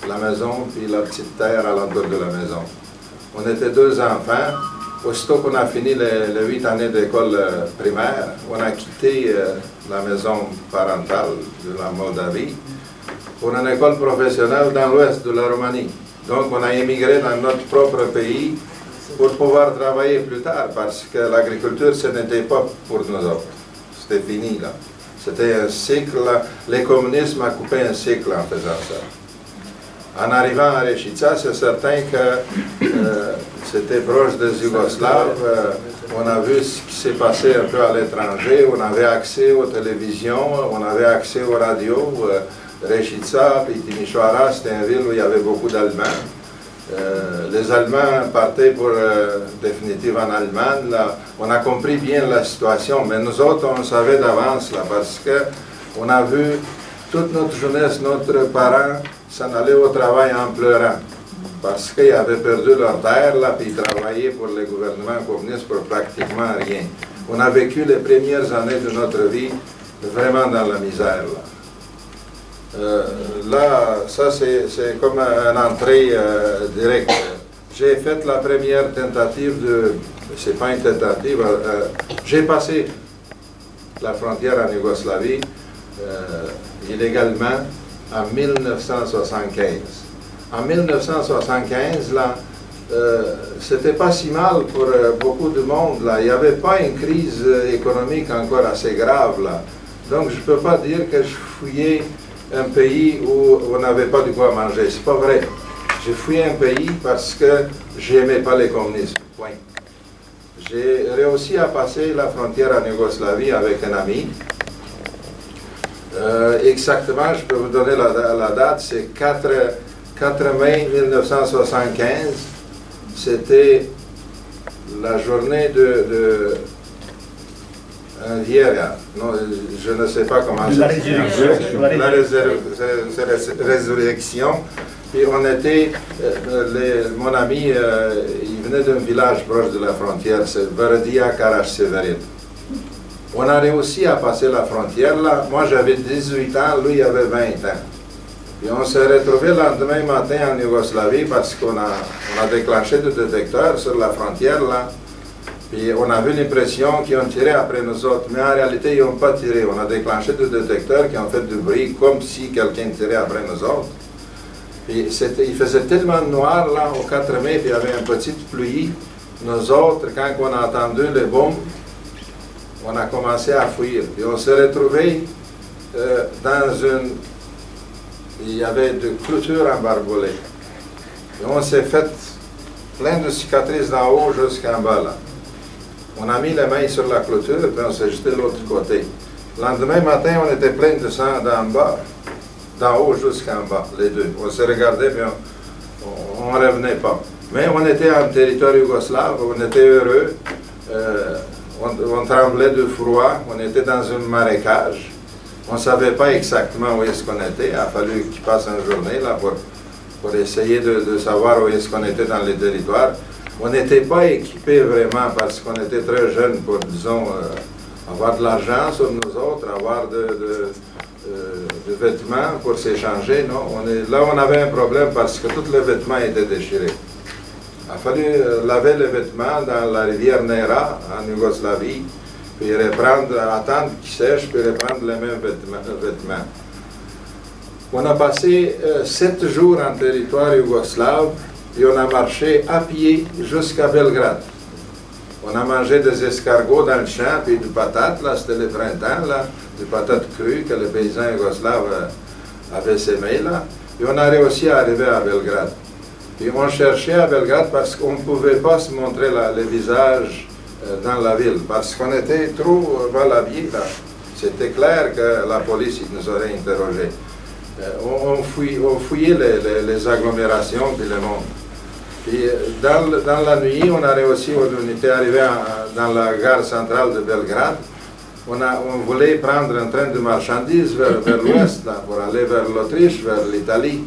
la maison puis la petite terre alentour de la maison. On était 2 enfants. Aussitôt qu'on a fini les 8 années d'école primaire, on a quitté la maison parentale de la Moldavie pour une école professionnelle dans l'ouest de la Roumanie. Donc on a émigré dans notre propre pays pour pouvoir travailler plus tard, parce que l'agriculture, ce n'était pas pour nous autres. C'était fini, là. C'était un cycle, le communisme a coupé un cycle en faisant ça. En arrivant à Reșița, c'est certain que c'était proche des Yougoslaves. On a vu ce qui s'est passé un peu à l'étranger. On avait accès aux télévisions, on avait accès aux radios. Reșița, puis Timișoara, c'était une ville où il y avait beaucoup d'Allemands. Les Allemands partaient pour définitive en Allemagne. Là, on a compris bien la situation, mais nous autres, on savait d'avance, là, parce qu'on a vu toute notre jeunesse, notre parents s'en aller au travail en pleurant, parce qu'ils avaient perdu leur terre, là, puis ils travaillaient pour le gouvernement communiste pour pratiquement rien. On a vécu les premières années de notre vie vraiment dans la misère. Là, ça c'est comme une entrée directe. J'ai fait la première tentative de... C'est pas une tentative, j'ai passé la frontière en Yougoslavie illégalement en 1975. En 1975, là, c'était pas si mal pour beaucoup de monde, là. Il n'y avait pas une crise économique encore assez grave, là. Donc je ne peux pas dire que je fouillais un pays où on n'avait pas de quoi manger. C'est pas vrai. J'ai fouillé un pays parce que j'aimais pas le communisme. Point. J'ai réussi à passer la frontière en Yougoslavie avec un ami. Exactement, je peux vous donner la date, c'est 4 mai 1975. C'était la journée de hier, non, je ne sais pas comment la résurrection. Puis on était, mon ami, il venait d'un village proche de la frontière, c'est Varadia Karaš-Severin. On a réussi à passer la frontière là. Moi j'avais 18 ans, lui il avait 20 ans. Puis on s'est retrouvés le lendemain matin en Yougoslavie parce qu'on a déclenché des détecteurs sur la frontière là. Puis on a vu l'impression qu'ils ont tiré après nous autres, mais en réalité, ils n'ont pas tiré. On a déclenché des détecteurs qui ont fait du bruit comme si quelqu'un tirait après nous autres. Puis il faisait tellement noir là, au 4 mai, puis il y avait une petite pluie. Nous autres, quand on a entendu les bombes, on a commencé à fuir. Puis on s'est retrouvés dans une... Il y avait des clôtures embarbolées. Et on s'est fait plein de cicatrices d'en haut jusqu'en bas là. On a mis les mains sur la clôture et puis on s'est jeté de l'autre côté. Le lendemain matin, on était plein de sang d'en bas, d'en haut jusqu'en bas, les deux. On s'est regardé mais on ne revenait pas. Mais on était en territoire yougoslave, on était heureux, on tremblait de froid, on était dans un marécage. On ne savait pas exactement où est-ce qu'on était, il a fallu qu'il passe une journée là pour essayer de savoir où est-ce qu'on était dans les territoires. On n'était pas équipés vraiment parce qu'on était très jeunes pour, disons, avoir de l'argent sur nous autres, avoir de vêtements pour s'échanger. Non, là on avait un problème parce que tous les vêtements étaient déchirés. Il a fallu laver les vêtements dans la rivière Nera, en Yougoslavie, puis reprendre, attendre qu'ils sèchent, puis reprendre les mêmes vêtements. On a passé 7 jours en territoire yougoslave. et on a marché à pied jusqu'à Belgrade. On a mangé des escargots dans le champ, puis des patates, là, c'était le printemps, là, des patates crues que les paysans yougoslaves avaient sémées, là. Et on a réussi à arriver à Belgrade. Et on cherchait à Belgrade parce qu'on ne pouvait pas se montrer le visage dans la ville, parce qu'on était trop mal habillés, là. C'était clair que la police nous aurait interrogés. On fouillait les agglomérations puis le monde. Et dans la nuit, on a réussi, on était arrivé dans la gare centrale de Belgrade. On voulait prendre un train de marchandises vers l'ouest, pour aller vers l'Autriche, vers l'Italie.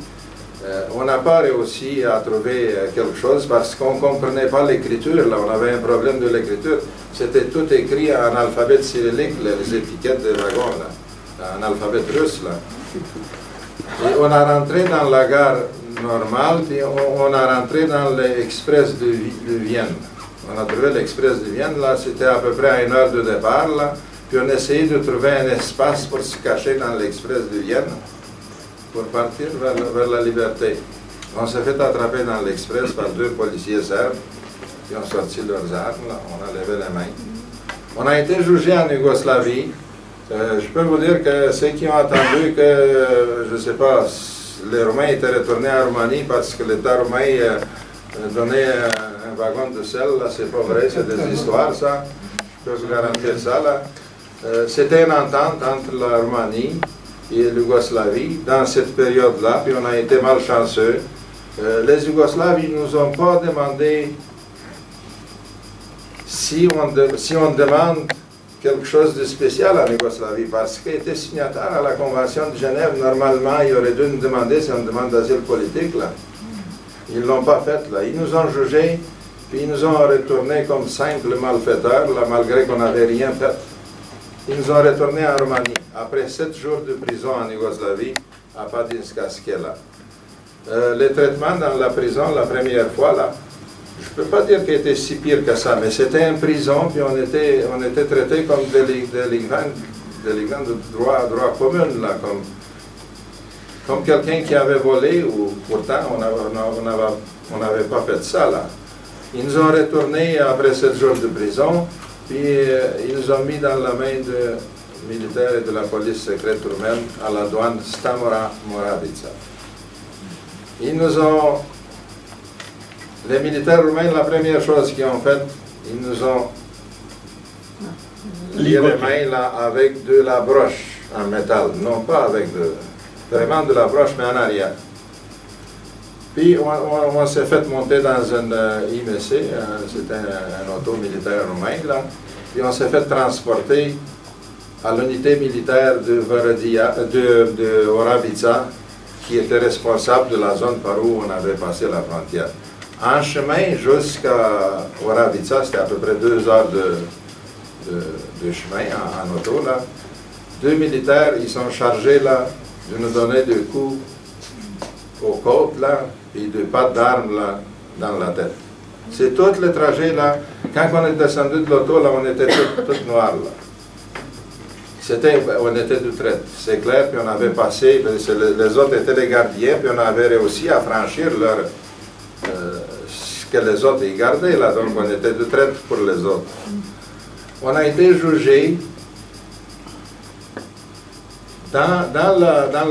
On n'a pas réussi à trouver quelque chose parce qu'on ne comprenait pas l'écriture. Là, on avait un problème de l'écriture. C'était tout écrit en alphabet cyrillique, les étiquettes des wagons, là, en alphabet russe. Là. Et on a rentré dans la gare normale, puis on a rentré dans l'express de Vienne. On a trouvé l'express de Vienne, là, c'était à peu près à 1 heure de départ, là. Puis on essayait de trouver un espace pour se cacher dans l'express de Vienne, pour partir vers la liberté. On s'est fait attraper dans l'express par 2 policiers serbes qui ont sorti leurs armes, là. On a levé les mains. On a été jugé en Yougoslavie. Je peux vous dire que ceux qui ont entendu que, je ne sais pas, les Roumains étaient retournés en Roumanie parce que l'État roumain donnait un wagon de sel, là, c'est pas vrai, c'est des histoires, ça. Je peux vous garantir ça, là. C'était une entente entre la Roumanie et l'Yougoslavie dans cette période-là, puis on a été malchanceux. Les Yougoslaves, ils ne nous ont pas demandé si on demande quelque chose de spécial en Yougoslavie, parce qu'ils étaient signataires à la Convention de Genève. Normalement, ils auraient dû nous demander si on demande d'asile politique, là. Ils ne l'ont pas fait, là. Ils nous ont jugés, puis ils nous ont retournés comme simples malfaiteurs, là, malgré qu'on n'avait rien fait. Ils nous ont retournés en Roumanie, après 7 jours de prison en Yougoslavie, à Padinska Skela. Les traitements dans la prison, la première fois, là, je ne peux pas dire qu'il était si pire que ça, mais c'était une prison, puis on était traités comme délinquants de droit commun, là, comme quelqu'un qui avait volé, ou pourtant on n'avait pas fait ça, là. Ils nous ont retournés après 7 jours de prison, puis ils nous ont mis dans la main de militaires et de la police secrète roumaine à la douane Stamora Moravica. Ils nous ont... Les militaires roumains, la première chose qu'ils ont faite, ils nous ont lié les mains là, avec de la broche en métal, non pas avec vraiment de la broche, mais en arrière. Puis on s'est fait monter dans un IMC, c'était un auto militaire roumain, là, puis on s'est fait transporter à l'unité militaire de Oravica, qui était responsable de la zone par où on avait passé la frontière. En chemin jusqu'à Oravica, c'était à peu près 2 heures de chemin en auto, là. 2 militaires, ils sont chargés là, de nous donner des coups aux côtes, là, et de pattes d'armes là, dans la tête. C'est tout le trajet là. Quand on est descendu de l'auto, là, on était tout noir là. On était de traite, c'est clair, puis on avait passé, les autres étaient les gardiens, puis on avait réussi à franchir ce que les autres y gardaient là, donc on était de traite pour les autres. On a été jugé dans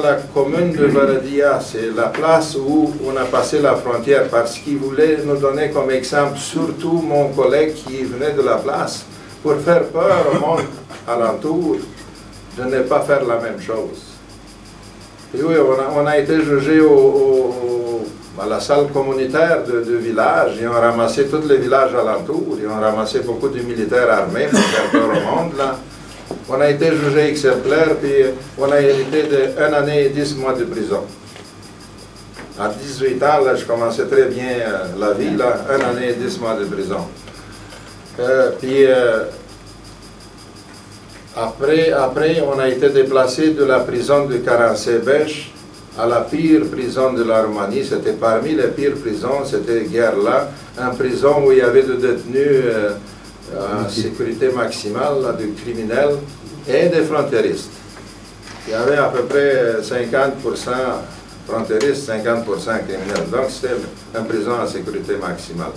la commune de Varadia, c'est la place où on a passé la frontière, parce qu'ils voulaient nous donner comme exemple, surtout mon collègue qui venait de la place, pour faire peur au monde alentour, de ne pas faire la même chose. Et oui, on a été jugé à la salle communautaire du village, ils ont ramassé tous les villages alentours, ils ont ramassé beaucoup de militaires armés pour faire peur au monde, là. On a été jugé exemplaire, puis on a hérité de 1 année et 10 mois de prison. À 18 ans, là, je commençais très bien la vie, là, 1 année et 10 mois de prison. Après, on a été déplacé de la prison de Karansebech à la pire prison de la Roumanie. C'était parmi les pires prisons, c'était guerre-là, une prison où il y avait des détenus en sécurité maximale, là, des criminels et des frontiéristes. Il y avait à peu près 50% frontéristes, 50% criminels. Donc c'était une prison à sécurité maximale.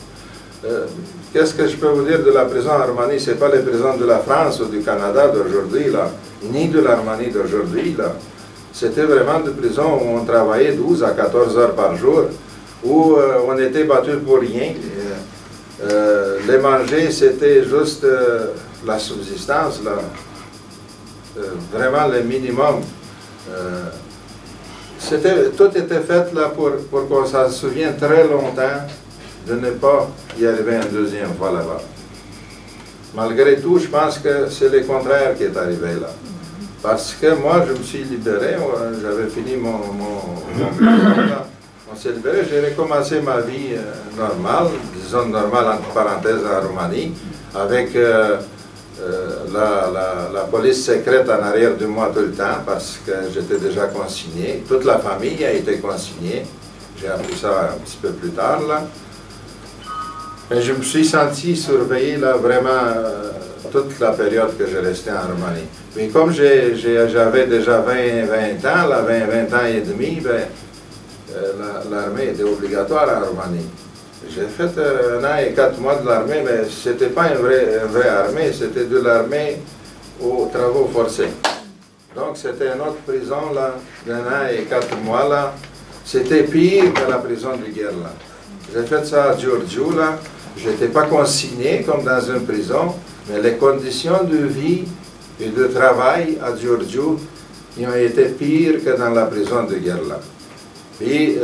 Qu'est-ce que je peux vous dire de la prison en Roumanie? Ce n'est pas les prisons de la France ou du Canada d'aujourd'hui, là, ni de l'Arménie d'aujourd'hui. C'était vraiment des prisons où on travaillait 12 à 14 heures par jour, où on était battu pour rien. Les manger, c'était juste la subsistance, là. Vraiment le minimum. Tout était fait là pour qu'on s'en souvienne très longtemps de ne pas y arriver une deuxième fois là-bas. Malgré tout, je pense que c'est le contraire qui est arrivé là. Parce que moi, je me suis libéré, j'avais fini mon prison là. On s'est libéré, j'ai recommencé ma vie normale, disons normale entre parenthèses en Roumanie, avec la police secrète en arrière de moi tout le temps, parce que j'étais déjà consigné. Toute la famille a été consignée. J'ai appris ça un petit peu plus tard, là. Mais je me suis senti surveillé, là, vraiment, toute la période que j'ai resté en Roumanie. Mais comme j'avais déjà 20 ans, là, 20 ans et demi, ben, l'armée était obligatoire en Roumanie. J'ai fait 1 an et 4 mois de l'armée, mais ce n'était pas une vraie armée, c'était de l'armée aux travaux forcés. Donc c'était une autre prison, là, d'1 an et 4 mois, là. C'était pire que la prison de guerre, là. J'ai fait ça à Giurgiu, là. Je n'étais pas consigné comme dans une prison, mais les conditions de vie et de travail à Giurgiu ont été pires que dans la prison de guerre, là. Puis,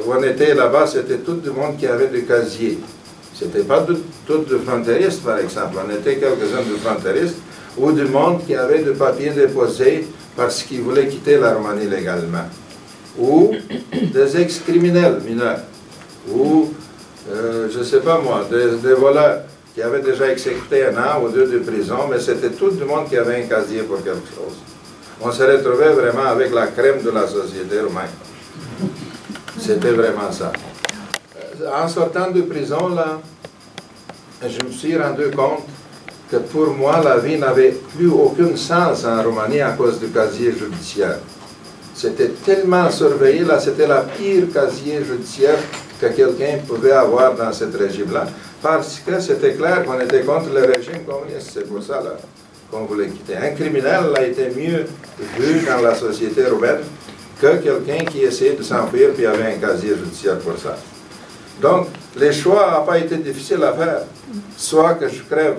on était là-bas, c'était tout le monde qui avait des casiers. Ce n'était pas tous des frontéristes, par exemple. On était quelques-uns de frontéristes, ou du monde qui avait des papiers déposés parce qu'ils voulaient quitter la Roumanie légalement. Ou des ex-criminels mineurs. Ou, je ne sais pas moi, des voleurs qui avaient déjà exécuté 1 an ou 2 de prison, mais c'était tout le monde qui avait un casier pour quelque chose. On se retrouvait vraiment avec la crème de la société roumaine. C'était vraiment ça. En sortant de prison, là, je me suis rendu compte que pour moi, la vie n'avait plus aucun sens en Roumanie à cause du casier judiciaire. C'était tellement surveillé, là, c'était la pire casier judiciaire que quelqu'un pouvait avoir dans ce régime-là, parce que c'était clair qu'on était contre le régime communiste, c'est pour ça là qu'on voulait quitter. Un criminel a été mieux vu dans la société roumaine que quelqu'un qui essayait de s'enfuir puis avait un casier judiciaire pour ça. Donc, le choix n'a pas été difficile à faire. Soit que je crève,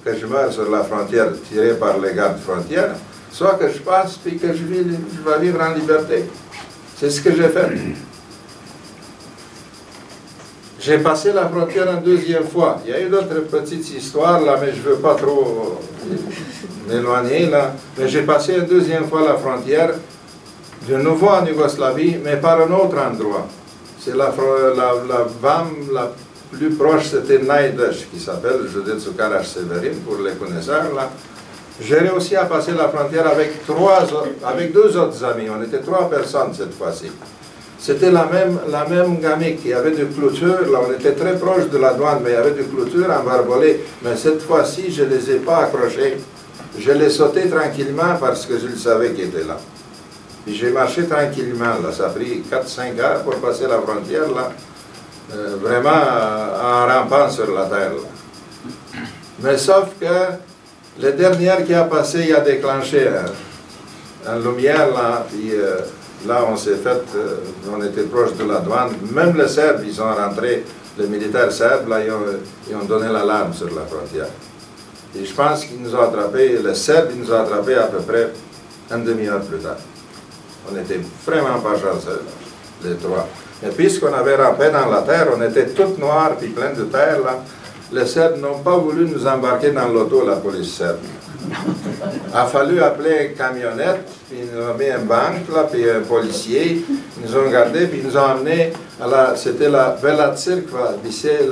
que je meurs sur la frontière tiré par les gardes frontières, soit que je passe puis que je vais vivre en liberté. C'est ce que j'ai fait. J'ai passé la frontière une 2e fois. Il y a eu d'autres petites histoires là, mais je ne veux pas trop m'éloigner là. Mais j'ai passé une 2e fois la frontière, de nouveau en Yougoslavie, mais par un autre endroit. C'est la VAM la plus proche, c'était Najdeš, qui s'appelle Județul Karaš-Severin, pour les connaisseurs là. J'ai réussi à passer la frontière avec 2 autres amis. On était 3 personnes cette fois-ci. C'était la même gamique. Il y avait des clôtures, là on était très proche de la douane, mais il y avait des clôtures embarbolées. Mais cette fois-ci, je ne les ai pas accrochées. Je les sautais tranquillement parce que je le savais qu'ils étaient là. Puis j'ai marché tranquillement, là. Ça a pris 4-5 heures pour passer la frontière, là. Vraiment en rampant sur la terre, là. Mais sauf que le dernier qui a passé, il a déclenché une lumière, là, puis là, on s'est fait, on était proche de la douane. Même les Serbes, ils sont rentrés, les militaires serbes, là, ils ont donné l'alarme sur la frontière. Et je pense qu'ils nous ont attrapés, les Serbes, ils nous ont attrapés à peu près une demi-heure plus tard. On n'était vraiment pas chanceux, les 3. Mais puisqu'on avait rampé dans la terre, on était tout noir puis plein de terre, là. Les Serbes n'ont pas voulu nous embarquer dans l'auto, la police serbe. Il a fallu appeler une camionnette, puis ils nous ont mis un banque, là, puis un policier. Ils nous ont gardés, puis ils nous ont emmenés à la... C'était la Bela Crkva, puis c'est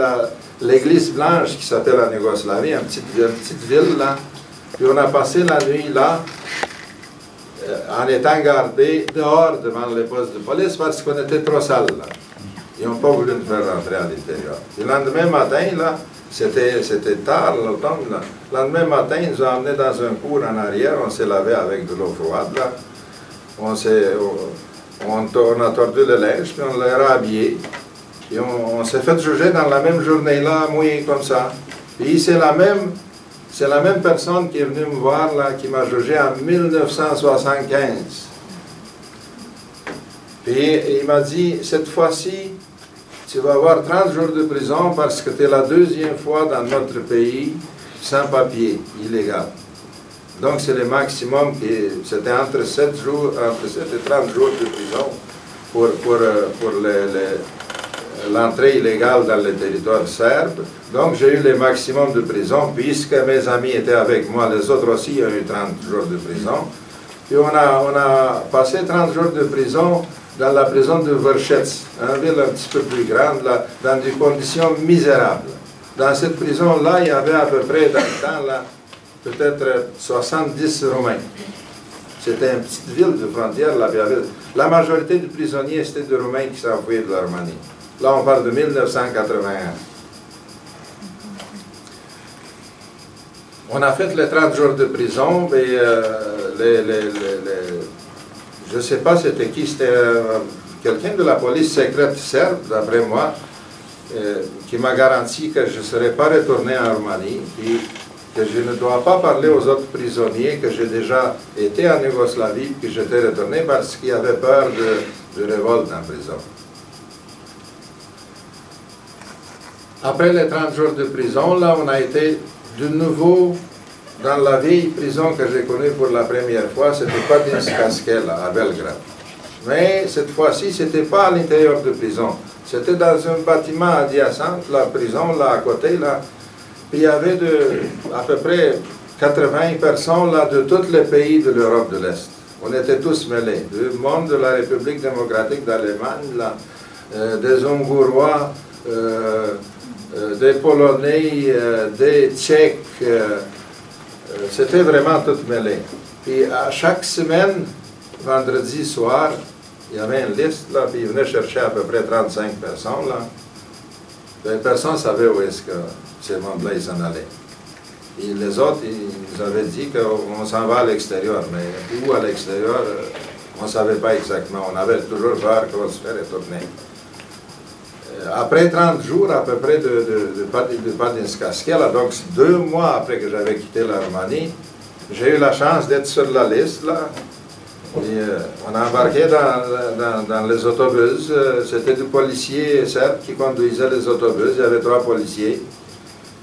l'église blanche qui s'appelle en Yougoslavie, une petite ville, là. Puis on a passé la nuit là, en étant gardés dehors devant les postes de police parce qu'on était trop sales, là. Ils n'ont pas voulu nous faire rentrer à l'intérieur. Le lendemain matin, là, c'était tard, l'automne, là. Le lendemain matin, ils nous ont emmenés dans un cours en arrière, on s'est lavé avec de l'eau froide, là. On a tordu le linge, puis on l'a rhabillé. Puis on s'est fait juger dans la même journée-là, mouillé comme ça. Puis c'est la même personne qui est venue me voir, là, qui m'a jugé en 1975. Puis il m'a dit, cette fois-ci, tu vas avoir 30 jours de prison parce que tu es la deuxième fois dans notre pays sans papier, illégal. Donc c'est le maximum, c'était entre 7 et 30 jours de prison pour l'entrée illégale dans le territoire serbe. Donc j'ai eu le maximum de prison, puisque mes amis étaient avec moi, les autres aussi ont eu 30 jours de prison. Puis on a passé 30 jours de prison dans la prison de Vršac, une ville un petit peu plus grande, là, dans des conditions misérables. Dans cette prison-là, il y avait à peu près, dans le temps, là, peut-être 70 Roumains. C'était une petite ville de frontière. Là, la majorité des prisonniers, c'était des Roumains qui s'enfuyaient de la Roumanie. Là, on parle de 1981. On a fait les 30 jours de prison, mais je ne sais pas c'était qui, c'était quelqu'un de la police secrète serbe, d'après moi, qui m'a garanti que je ne serais pas retourné en Roumanie, et que je ne dois pas parler aux autres prisonniers, que j'ai déjà été en Yougoslavie, que j'étais retourné parce qu'il y avait peur de révolte en prison. Après les 30 jours de prison, là, on a été de nouveau dans la vieille prison que j'ai connue pour la première fois, c'était Padinska, à Belgrade. Mais cette fois-ci, ce n'était pas à l'intérieur de prison. C'était dans un bâtiment adjacent, la prison, là, à côté, là. Puis il y avait à peu près 80 personnes, là, de tous les pays de l'Europe de l'Est. On était tous mêlés. Du monde de la République démocratique d'Allemagne, là, des Hongrois, des Polonais, des Tchèques, c'était vraiment tout mêlé. Puis à chaque semaine, vendredi soir, il y avait une liste, là, puis ils venaient chercher à peu près 35 personnes, là. Les personnes savaient où est-ce que ces mondes-là, ils s'en allaient. Et les autres, ils nous avaient dit qu'on s'en va à l'extérieur, mais où à l'extérieur, on ne savait pas exactement. On avait toujours peur qu'on se ferait tourner. Après 30 jours à peu près de Padinska, donc 2 mois après que j'avais quitté la Roumanie, j'ai eu la chance d'être sur la liste, là. Et, on a embarqué dans les autobus. C'était des policiers serbes qui conduisaient les autobus. Il y avait 3 policiers.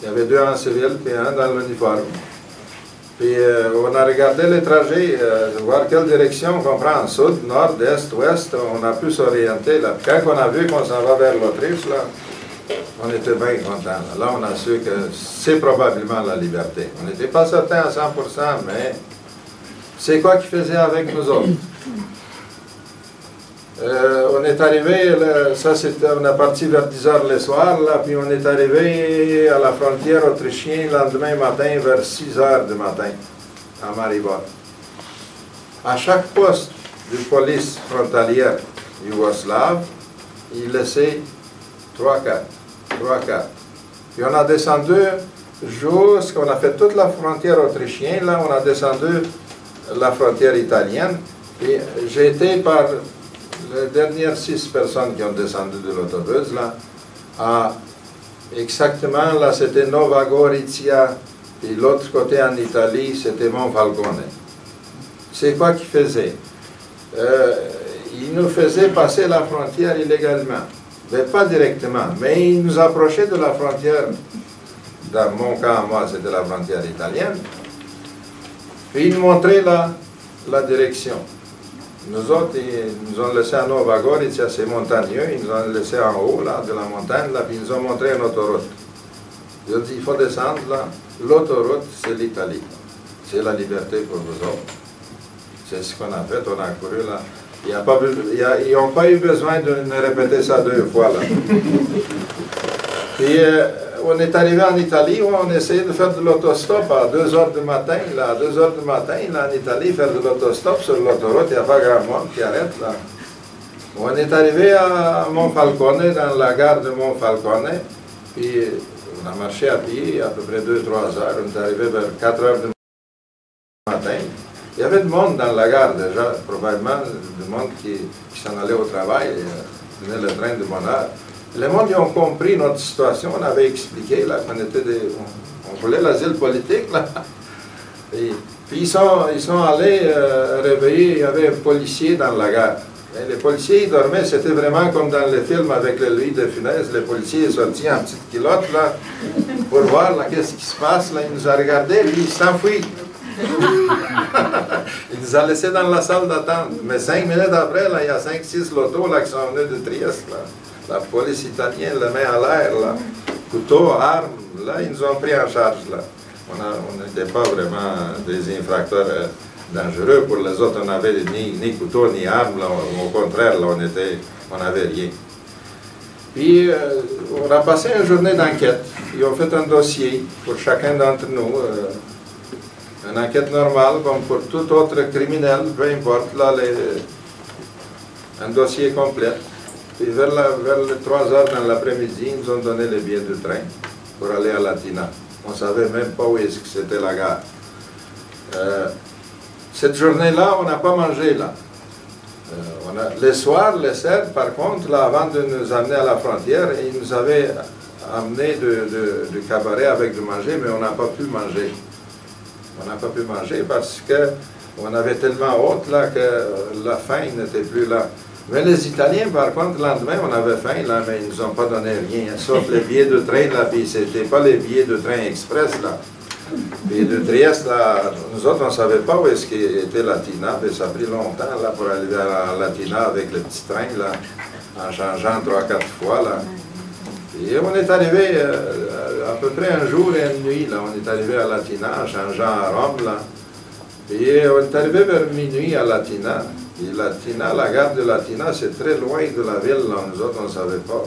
Il y avait 2 en civil et 1 dans l'uniforme. Puis on a regardé les trajets, voir quelle direction on prend, sud, nord, est, ouest. On a pu s'orienter. Quand on a vu qu'on s'en va vers l'Autriche, là, on était bien contents. Là, on a su que c'est probablement la liberté. On n'était pas certain à 100%, mais c'est quoi qu'il faisait avec nous autres? On est arrivé, on est parti vers 10 h le soir, là, puis on est arrivé à la frontière autrichienne le lendemain matin vers 6 h du matin, à Maribor. À chaque poste de police frontalière yougoslave, il laissait 3-4. Puis on a descendu jusqu'on a fait toute la frontière autrichienne, là on a descendu la frontière italienne, et j'ai été par les dernières 6 personnes qui ont descendu de l'autobus, là, à exactement, là, c'était Nova Gorizia, et l'autre côté en Italie, c'était Monfalcone. C'est quoi qu'ils faisaient? Ils nous faisaient passer la frontière illégalement, mais pas directement, mais ils nous approchaient de la frontière, dans mon cas, moi, c'était la frontière italienne, puis ils nous montraient la direction. Nous autres, ils nous ont laissé à Nova Gorizia, c'est montagneux, ils nous ont laissé en haut, là, de la montagne, là, puis ils nous ont montré une autoroute. Ils ont dit, il faut descendre, là. L'autoroute, c'est l'Italie. C'est la liberté pour vous autres. C'est ce qu'on a fait, on a couru, là. Ils n'ont pas eu besoin de nous répéter ça 2 fois, là. Puis, on est arrivé en Italie, on essayait de faire de l'autostop à 2 h du matin, là, à 2 h du matin, là, en Italie, faire de l'autostop sur l'autoroute, il n'y a pas grand monde qui arrête, là. On est arrivé à Monfalcone, dans la gare de Monfalcone, puis on a marché à pied à peu près 2-3 heures, on est arrivé vers 4 h du matin, Il y avait du monde dans la gare déjà, probablement du monde qui s'en allait au travail, prenait le train de bonne heure. Les gens ils ont compris notre situation, on avait expliqué là qu'on était on voulait l'asile politique là. Et puis ils sont allés réveiller, il y avait un policier dans la gare. Et les policiers ils dormaient, c'était vraiment comme dans le film avec le Louis de Funès, les policiers sont sortis en petite culotte là, pour voir là qu'est-ce qui se passe là, il nous a regardé, lui il s'enfuit. Il nous a laissés dans la salle d'attente. Mais 5 minutes après, là, il y a 5-6 lotos là, qui sont venus de Trieste. Là. La police italienne, la main à l'air, là. Couteau, armes, là, ils nous ont pris en charge. Là. On n'était pas vraiment des infracteurs dangereux. Pour les autres, on n'avait ni couteau, ni armes. Là. Au contraire, là, on n'avait rien. Puis, on a passé une journée d'enquête. Ils ont fait un dossier pour chacun d'entre nous. Une enquête normale, comme pour tout autre criminel, peu importe, là, un dossier complet. Puis vers les 3 heures dans l'après-midi, ils nous ont donné les billets de train pour aller à Latina. On ne savait même pas où est-ce que c'était la gare. Cette journée-là, on n'a pas mangé là. Les soirs, les serfs, par contre, là, avant de nous amener à la frontière, ils nous avaient amené du cabaret avec du manger, mais on n'a pas pu manger. On n'a pas pu manger parce qu'on avait tellement haute là que la faim n'était plus là. Mais les Italiens, par contre, le lendemain, on avait faim, là, mais ils ne nous ont pas donné rien, sauf les billets de train, là, puis c'était pas les billets de train express, là. Puis de Trieste, là, nous autres, on ne savait pas où est-ce qu'était Latina, puis ça a pris longtemps, là, pour arriver à Latina avec le petit train, là, en changeant 3-4 fois, là. Et on est arrivé à peu près un jour et une nuit, là. On est arrivé à Latina en changeant à Rome, là. Et on est arrivé vers minuit à Latina. Et Latina, la gare de Latina, c'est très loin de la ville, là. Nous autres, on ne savait pas.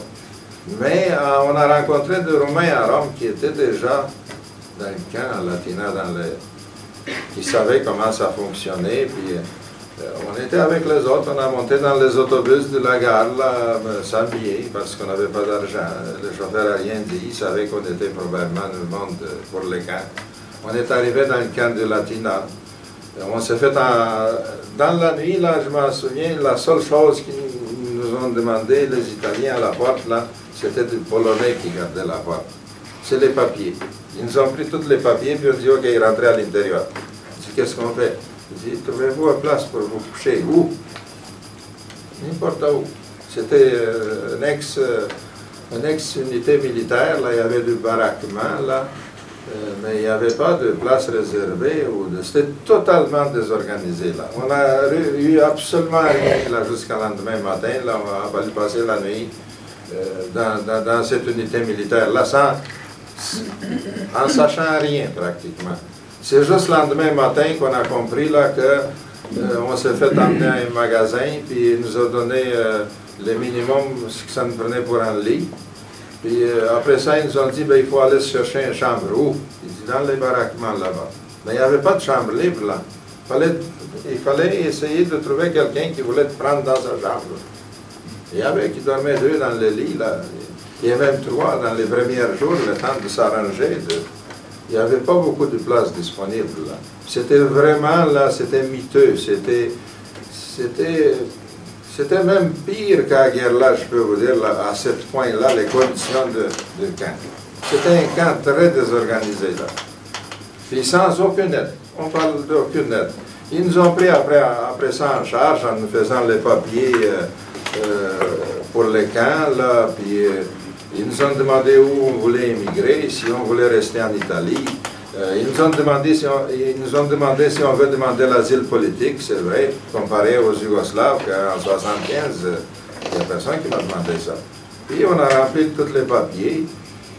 Mais on a rencontré des Roumains à Rome qui étaient déjà dans le camp à Latina, qui savaient comment ça fonctionnait. Puis on était avec les autres, on a monté dans les autobus de la gare, là, sans billets, parce qu'on n'avait pas d'argent. Le chauffeur n'a rien dit, il savait qu'on était probablement le monde pour les camps. On est arrivé dans le camp de Latina. On s'est fait dans la nuit, là, je m'en souviens, la seule chose qu'ils nous ont demandé, les Italiens à la porte, là, c'était des Polonais qui gardaient la porte. C'est les papiers. Ils nous ont pris tous les papiers, puis on dit, OK, rentrez à l'intérieur. Je dis, qu'est-ce qu'on fait? Je dis, trouvez-vous une place pour vous coucher. Où? N'importe où. C'était une ex-unité militaire, là, il y avait du baraquement, là, mais il n'y avait pas de place réservée. C'était totalement désorganisé, là. On n'a eu absolument rien, là, jusqu'à lendemain matin, là, on a fallu passer la nuit dans cette unité militaire, là, en sachant rien, pratiquement. C'est juste le lendemain matin qu'on a compris là, qu'on s'est fait emmener à un magasin, puis ils nous ont donné le minimum, ce que ça nous prenait pour un lit. Puis après ça, ils nous ont dit, ben, il faut aller chercher une chambre. Où? Ils disent, dans les baraquements là-bas. Mais il n'y avait pas de chambre libre là. Il fallait essayer de trouver quelqu'un qui voulait te prendre dans sa chambre. Il y avait qui dormaient 2 dans le lit là. Il y avait même 3 dans les premiers jours, le temps de s'arranger. Il n'y avait pas beaucoup de places disponibles là. C'était vraiment là, c'était miteux, c'était même pire qu'à Guerla, je peux vous dire, là, à ce point-là, les conditions de camp. C'était un camp très désorganisé là. Puis sans aucune aide, on parle d'aucune aide. Ils nous ont pris après ça en charge en nous faisant les papiers pour les camps là, puis ils nous ont demandé où on voulait émigrer, si on voulait rester en Italie. Ils nous ont demandé si on veut demander l'asile politique, c'est vrai, comparé aux Yougoslaves, qu'en 1975, il n'y a personne qui m'a demandé ça. Puis on a rempli tous les papiers,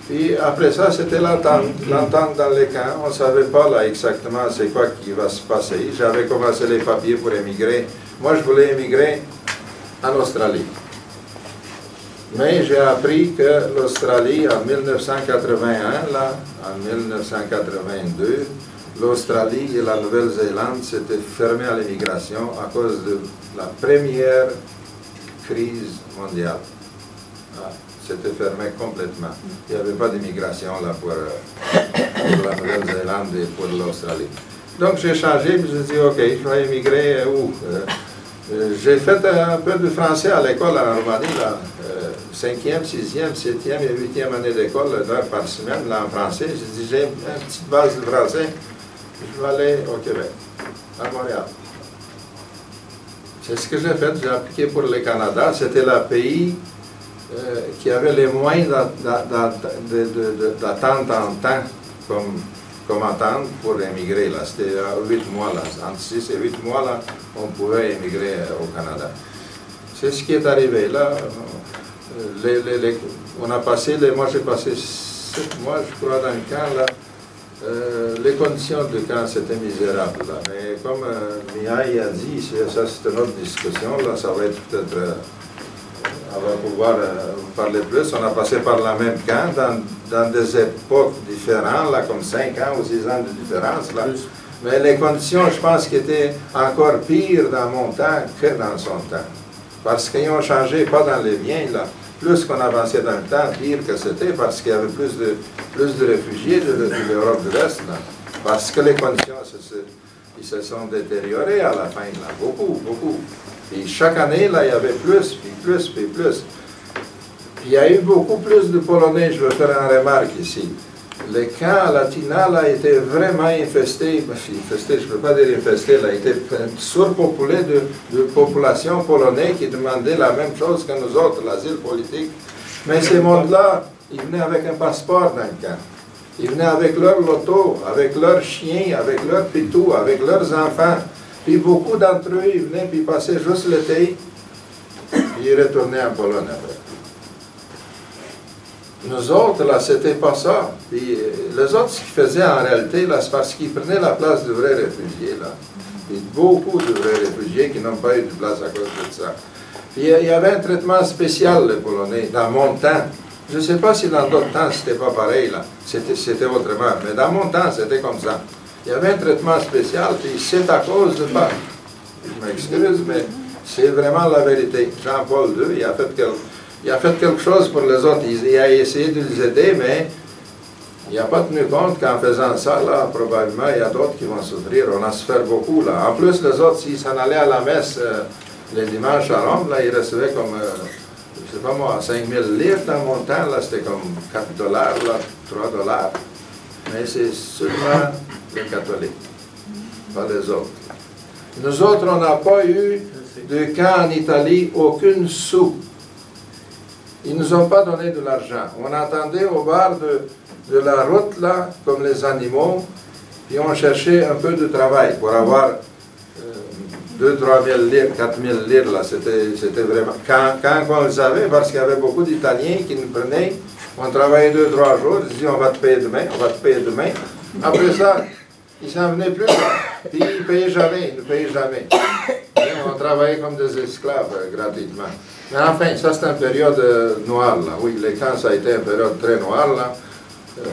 puis après ça, c'était l'entente dans les camps. On ne savait pas là exactement c'est quoi qui va se passer. J'avais commencé les papiers pour émigrer. Moi, je voulais émigrer en Australie. Mais j'ai appris que l'Australie, en 1981, là, en 1982, l'Australie et la Nouvelle-Zélande s'étaient fermées à l'immigration à cause de la première crise mondiale. Ah, c'était fermé complètement. Il n'y avait pas d'immigration là pour la Nouvelle-Zélande et pour l'Australie. Donc j'ai changé, je me suis dit, OK, je vais émigrer où? J'ai fait un peu de français à l'école en Roumanie, 5e, 6e, 7e et 8e année d'école, 1 heure par semaine, là, en français. J'ai dit, j'ai une petite base de français, je vais aller au Québec, à Montréal. C'est ce que j'ai fait, j'ai appliqué pour le Canada. C'était le pays qui avait les moyens d'attendre en temps comme attendre pour émigrer. C'était 8 mois, là. Entre 6 et 8 mois, là, on pouvait émigrer au Canada. C'est ce qui est arrivé. Là, on a passé, moi j'ai passé 7 mois, je crois, dans le camp. Là. Les conditions du camp, c'était misérable. Là. Mais comme Mihai a dit, ça c'est une autre discussion, là, ça va être peut-être... on va pouvoir parler plus. On a passé par la même camp dans des époques différentes, là, comme 5 ans ou 6 ans de différence. Là. Mais les conditions, je pense, qui étaient encore pires dans mon temps que dans son temps. Parce qu'ils ont changé, pas dans les biens, là. Plus qu'on avançait dans le temps, pire que c'était, parce qu'il y avait plus de réfugiés de l'Europe de l'Est, là. Parce que les conditions ils se sont détériorées à la fin, là. Beaucoup, beaucoup. Et chaque année, là, il y avait plus, puis plus, puis plus. Puis il y a eu beaucoup plus de Polonais, je veux faire une remarque ici. Les camps Latina, là, étaient vraiment infestés, je ne peux pas dire infestés, là, étaient surpeuplés de population polonaise qui demandaient la même chose que nous autres, l'asile politique. Mais ces mondes-là, ils venaient avec un passeport dans le camp. Ils venaient avec leur loto, avec leurs chiens, avec leurs pitous, avec leurs enfants. Puis beaucoup d'entre eux, ils venaient, puis ils passaient juste l'été, puis ils retournaient en Pologne après. Nous autres, là, c'était pas ça. Puis les autres, ce qu'ils faisaient en réalité, là, c'est parce qu'ils prenaient la place de vrais réfugiés, là. Puis beaucoup de vrais réfugiés qui n'ont pas eu de place à cause de ça. Puis il y avait un traitement spécial, les Polonais, dans mon temps. Je ne sais pas si dans d'autres temps, c'était pas pareil, là. C'était autrement. Mais dans mon temps, c'était comme ça. Il y avait un traitement spécial, puis c'est à cause de pas. Je m'excuse, mais c'est vraiment la vérité. Jean-Paul II, il a fait quelque chose pour les autres. Il a essayé de les aider, mais il n'a pas tenu compte qu'en faisant ça, là, probablement, il y a d'autres qui vont souffrir. On a souffert beaucoup, là. En plus, les autres, s'ils s'en allaient à la messe les dimanches à Rome, là, ils recevaient comme, je ne sais pas moi, 5 000 livres dans mon temps, là, c'était comme 4 $, là, 3 $. Mais c'est seulement les catholiques, pas les autres. Nous autres, on n'a pas eu de camp en Italie, aucune sou. Ils ne nous ont pas donné de l'argent. On attendait au bord de la route, là, comme les animaux, puis on cherchait un peu de travail pour avoir 2 000, 3 000 livres, 4 000 livres, là. C'était vraiment... Quand on le savait, parce qu'il y avait beaucoup d'Italiens qui nous prenaient, on travaillait 2 ou 3 jours, ils disaient on va te payer demain, on va te payer demain. Après ça, ils s'en venaient plus, puis ils ne payaient jamais, ils ne payaient jamais. Et on travaillait comme des esclaves gratuitement. Mais enfin, ça c'est une période noire, là. Oui, les camps, ça a été une période très noire, là.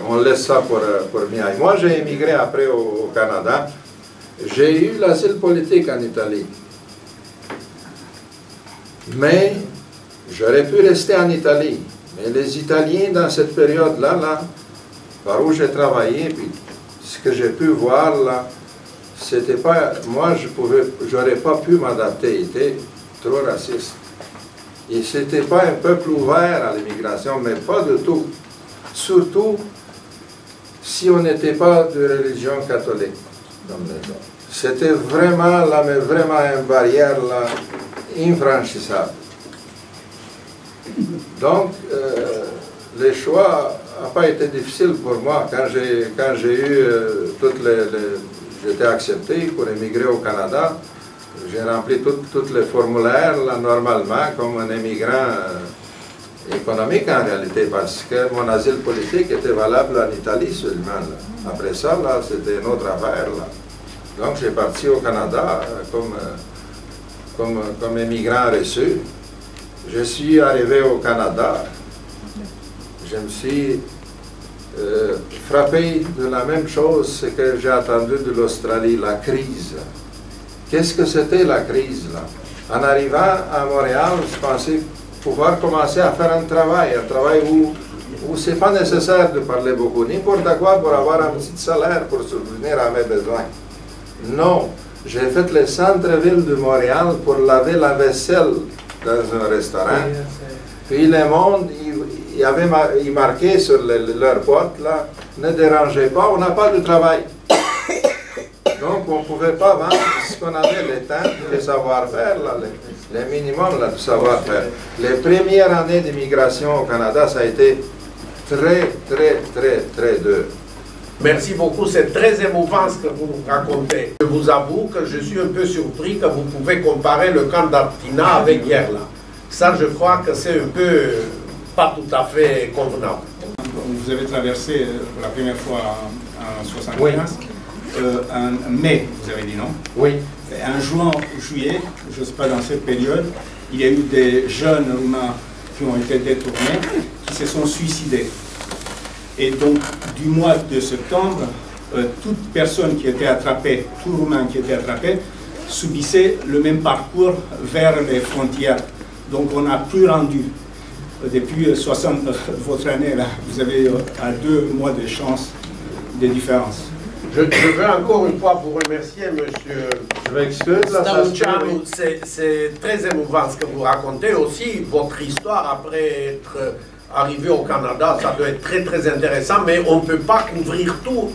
On laisse ça pour Mihai. Moi, j'ai émigré après au Canada. J'ai eu l'asile politique en Italie. Mais j'aurais pu rester en Italie. Mais les Italiens, dans cette période-là, là, par où j'ai travaillé, puis ce que j'ai pu voir, là, c'était pas... Moi, j'aurais pas pu m'adapter. Ils étaient trop racistes. Et c'était pas un peuple ouvert à l'immigration, mais pas du tout. Surtout si on n'était pas de religion catholique, comme les autres. C'était vraiment, là, mais vraiment une barrière, là, infranchissable. Donc, le choix n'a pas été difficile pour moi. Quand j'ai eu j'étais accepté pour émigrer au Canada, j'ai rempli tous les formulaires, là, normalement, comme un immigrant économique en réalité, parce que mon asile politique était valable en Italie seulement. Là. Après ça, là, c'était une autre affaire. Là. Donc, j'ai parti au Canada comme immigrant reçu. Je suis arrivé au Canada. Je me suis frappé de la même chose que j'ai attendu de l'Australie, la crise. Qu'est-ce que c'était la crise, là? En arrivant à Montréal, je pensais pouvoir commencer à faire un travail où ce n'est pas nécessaire de parler beaucoup, n'importe quoi pour avoir un petit salaire pour subvenir à mes besoins. Non, j'ai fait le centre-ville de Montréal pour laver la vaisselle dans un restaurant. Puis le monde, il marquait sur leur porte, là, ne dérangez pas, on n'a pas de travail. Donc on ne pouvait pas vendre ce qu'on avait, le temps, le savoir-faire, le minimum là, de savoir-faire. Les premières années d'immigration au Canada, ça a été très, très, très, très dur. Merci beaucoup, c'est très émouvant ce que vous nous racontez. Je vous avoue que je suis un peu surpris que vous pouvez comparer le camp d'Artina avec Yerla. Ça, je crois que c'est un peu pas tout à fait convenable. Vous avez traversé pour la première fois en 1975, en mai, vous avez dit non? Oui. En juin, juillet, je ne sais pas, dans cette période, il y a eu des jeunes Roumains qui ont été détournés, qui se sont suicidés. Et donc, du mois de septembre, toute personne qui était attrapée, tout Roumain qui était attrapé, subissait le même parcours vers les frontières. Donc, on n'a plus rendu. Depuis 60, votre année, là, vous avez à 2 mois de chance de différence. Je veux encore une fois vous remercier, monsieur Stăuceanu. C'est très émouvant ce que vous racontez. Aussi, votre histoire après être arrivé au Canada, ça doit être très très intéressant, mais on ne peut pas couvrir tout.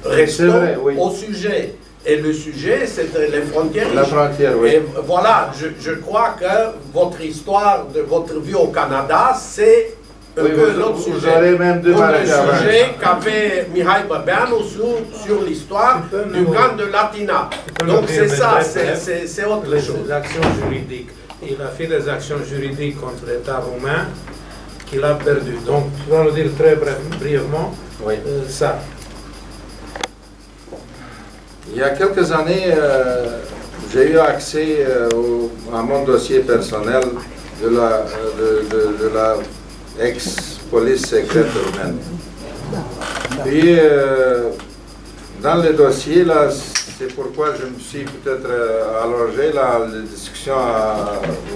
Restons au sujet. Et le sujet, c'est les frontières. La frontière, oui. Et voilà, je crois que votre histoire de votre vie au Canada, c'est un peu l'autre sujet. Même le sujet qu'avait Mihai Băbeanu sur l'histoire du camp de Latina. Donc c'est ça, c'est autre chose. Les actions juridiques. Il a fait des actions juridiques contre l'État roumain qu'il a perdu. Donc, tu vas nous dire très brièvement ça. Il y a quelques années, j'ai eu accès à mon dossier personnel de la ex-police secrète roumaine. Puis, dans le dossier, là, c'est pourquoi je me suis peut-être allongé la discussion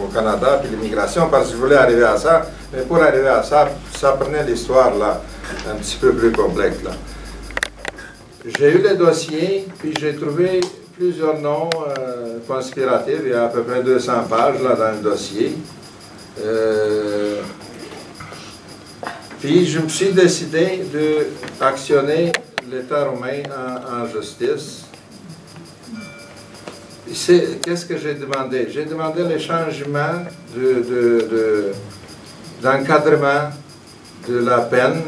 au Canada, puis l'immigration, parce que je voulais arriver à ça. Mais pour arriver à ça, ça prenait l'histoire là, un petit peu plus complexe. Là. J'ai eu le dossier, puis j'ai trouvé plusieurs noms conspiratifs. Il y a à peu près 200 pages là, dans le dossier. Puis je me suis décidé d'actionner l'État roumain en justice. Qu'est-ce que j'ai demandé? J'ai demandé le changement d'encadrement de la peine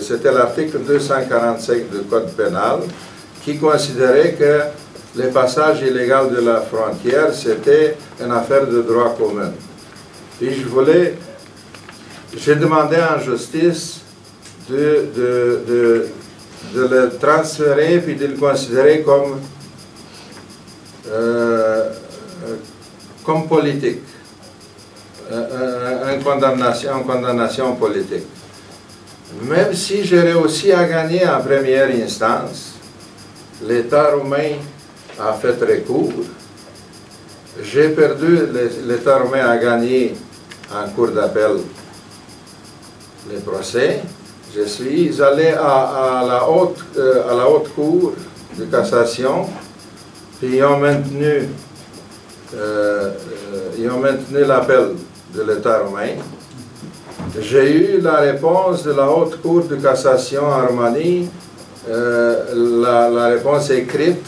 c'était l'article 245 du Code pénal qui considérait que le passage illégal de la frontière, c'était une affaire de droit commun. Puis j'ai demandé en justice de le transférer puis de le considérer comme politique, une condamnation politique. Même si j'ai réussi à gagner en première instance, l'État roumain a fait recours. J'ai perdu, l'État roumain a gagné en cour d'appel le procès. Je suis allé à la haute cour de cassation, puis ils ont maintenu l'appel de l'État roumain. J'ai eu la réponse de la haute cour de cassation en Roumanie, la réponse écrite.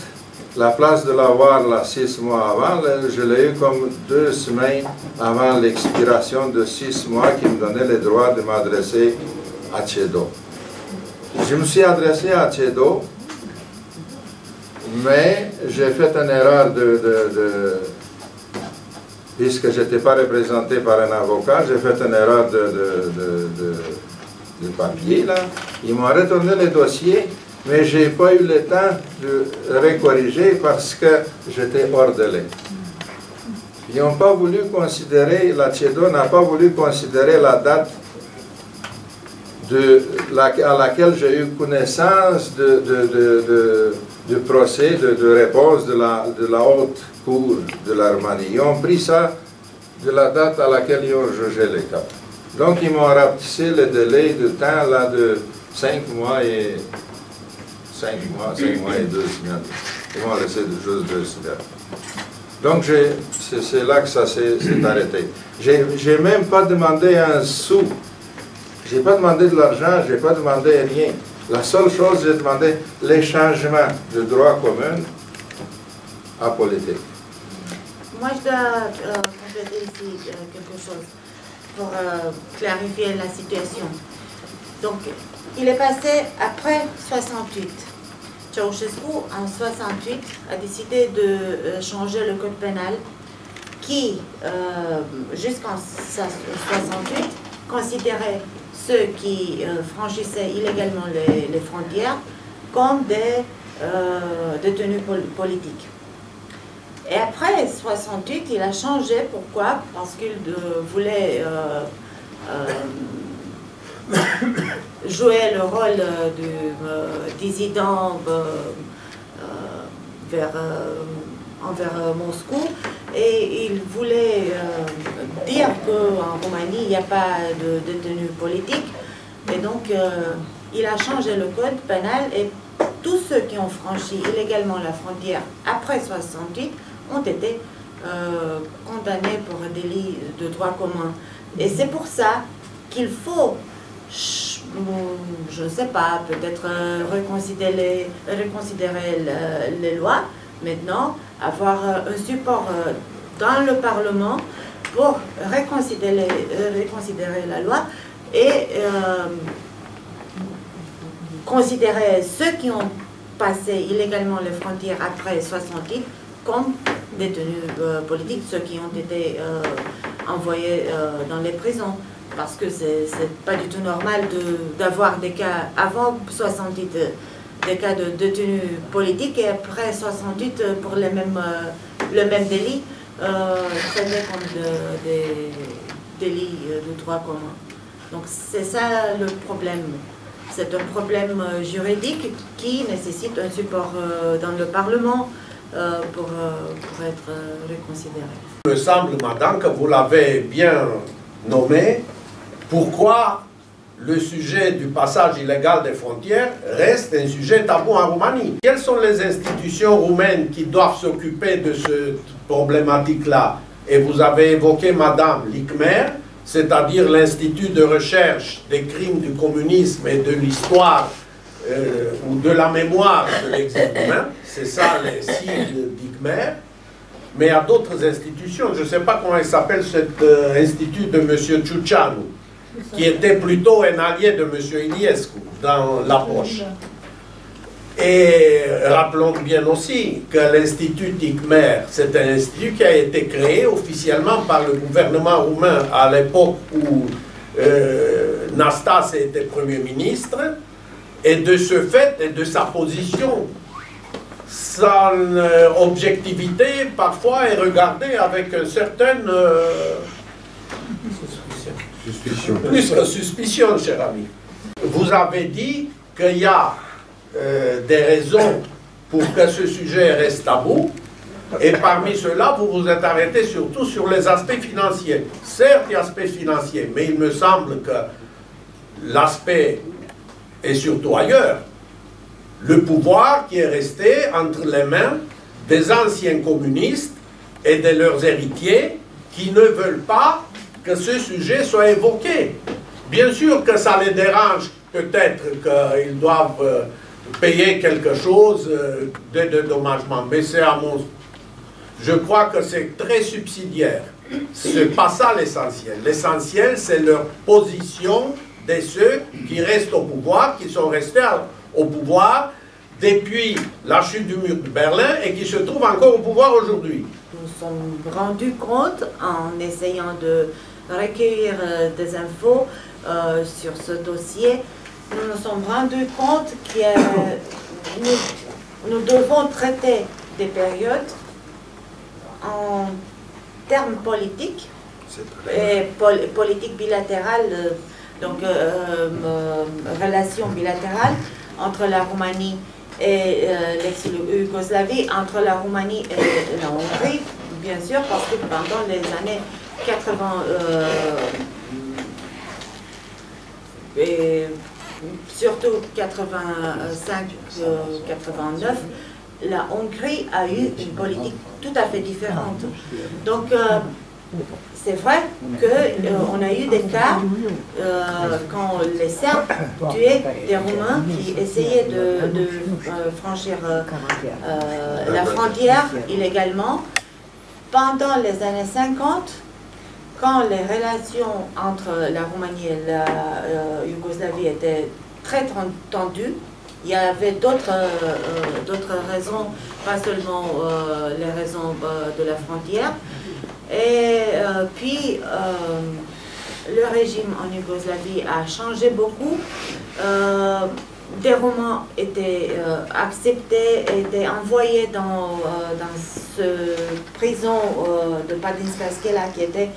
La place de l'avoir là 6 mois avant, je l'ai eu comme 2 semaines avant l'expiration de 6 mois qui me donnait le droit de m'adresser à CEDO. Je me suis adressé à CEDO, mais j'ai fait une erreur puisque je n'étais pas représenté par un avocat, j'ai fait une erreur de papier là. Ils m'ont retourné le dossier. Mais je n'ai pas eu le temps de recorriger parce que j'étais hors délai. Ils n'ont pas voulu considérer, la CEDO n'a pas voulu considérer la date à laquelle j'ai eu connaissance du procès, de réponse de la haute cour de l'Arménie. Ils ont pris ça de la date à laquelle ils ont jugé le cas. Donc ils m'ont rapetissé le délai de temps là, de 5 mois et 5 mois et 2 semaines. Ils m'ont laissé juste 2 semaines. Donc, c'est là que ça s'est arrêté. J'ai même pas demandé un sou. J'ai pas demandé de l'argent, j'ai pas demandé rien. La seule chose, j'ai demandé les changements de droit commun à politique. Moi, je dois compléter ici quelque chose pour clarifier la situation. Donc, il est passé après 68. Ceausescu, en 68, a décidé de changer le code pénal qui, jusqu'en 68, considérait ceux qui franchissaient illégalement les frontières comme des détenus politiques. Et après 68, il a changé. Pourquoi? Parce qu'il voulait jouer le rôle de dissident envers Moscou, et il voulait dire qu'en Roumanie, il n'y a pas de détenus politiques. Et donc, il a changé le code pénal, et tous ceux qui ont franchi illégalement la frontière après 68 ont été condamnés pour un délit de droit commun. Et c'est pour ça qu'il faut, je ne sais pas, peut-être reconsidérer les lois maintenant, avoir un support dans le Parlement pour reconsidérer la loi et considérer ceux qui ont passé illégalement les frontières après 68 comme détenus politiques, ceux qui ont été envoyés dans les prisons. Parce que c'est pas du tout normal d'avoir des cas avant 68, des cas de détenus politiques, et après 68 pour le même délit, traités comme des délits de droit commun. Donc c'est ça le problème. C'est un problème juridique qui nécessite un support dans le Parlement pour être reconsidéré. Il me semble, madame, que vous l'avez bien nommé. Pourquoi le sujet du passage illégal des frontières reste un sujet tabou en Roumanie? Quelles sont les institutions roumaines qui doivent s'occuper de cette problématique-là? Et vous avez évoqué, madame, l'ICMER, c'est-à-dire l'Institut de recherche des crimes du communisme et de l'histoire ou de la mémoire de l'exil roumain. C'est ça les sigles d'ICMER. Mais il y a d'autres institutions. Je ne sais pas comment il s'appelle cet institut de M. Ciuceanu, qui était plutôt un allié de M. Iliescu dans l'approche. Et rappelons bien aussi que l'Institut ICMER, c'est un institut qui a été créé officiellement par le gouvernement roumain à l'époque où Năstase était Premier ministre, et de ce fait et de sa position, son objectivité parfois est regardée avec une certaine suspicion. Plus que suspicion, cher ami. Vous avez dit qu'il y a des raisons pour que ce sujet reste tabou, et parmi ceux-là, vous vous êtes arrêté surtout sur les aspects financiers. Certes, il y a l'aspect financier, mais il me semble que l'aspect est surtout ailleurs. Le pouvoir qui est resté entre les mains des anciens communistes et de leurs héritiers qui ne veulent pas que ce sujet soit évoqué. Bien sûr que ça les dérange, peut-être qu'ils doivent payer quelque chose de dédommagement, mais c'est à mon... Je crois que c'est très subsidiaire. Ce n'est pas ça l'essentiel. L'essentiel, c'est leur position de ceux qui restent au pouvoir, qui sont restés au pouvoir depuis la chute du mur de Berlin et qui se trouvent encore au pouvoir aujourd'hui. Nous nous sommes rendus compte, en essayant de recueillir des infos sur ce dossier, nous nous sommes rendus compte que nous devons traiter des périodes en termes politiques et politique bilatérale, donc relations bilatérales entre la Roumanie et l'ex-Yougoslavie, entre la Roumanie et la Hongrie, bien sûr, parce que pendant les années 80 et surtout 85-89, la Hongrie a eu une politique tout à fait différente. Donc, c'est vrai qu'on a eu des cas quand les Serbes tuaient des Roumains qui essayaient de franchir la frontière illégalement. Pendant les années 50, quand les relations entre la Roumanie et la Yougoslavie étaient très tendues, il y avait d'autres raisons, pas seulement les raisons de la frontière. Et puis, le régime en Yougoslavie a changé beaucoup. Des Roumains étaient acceptés, étaient envoyés dans cette prison de Padinska Skela qui était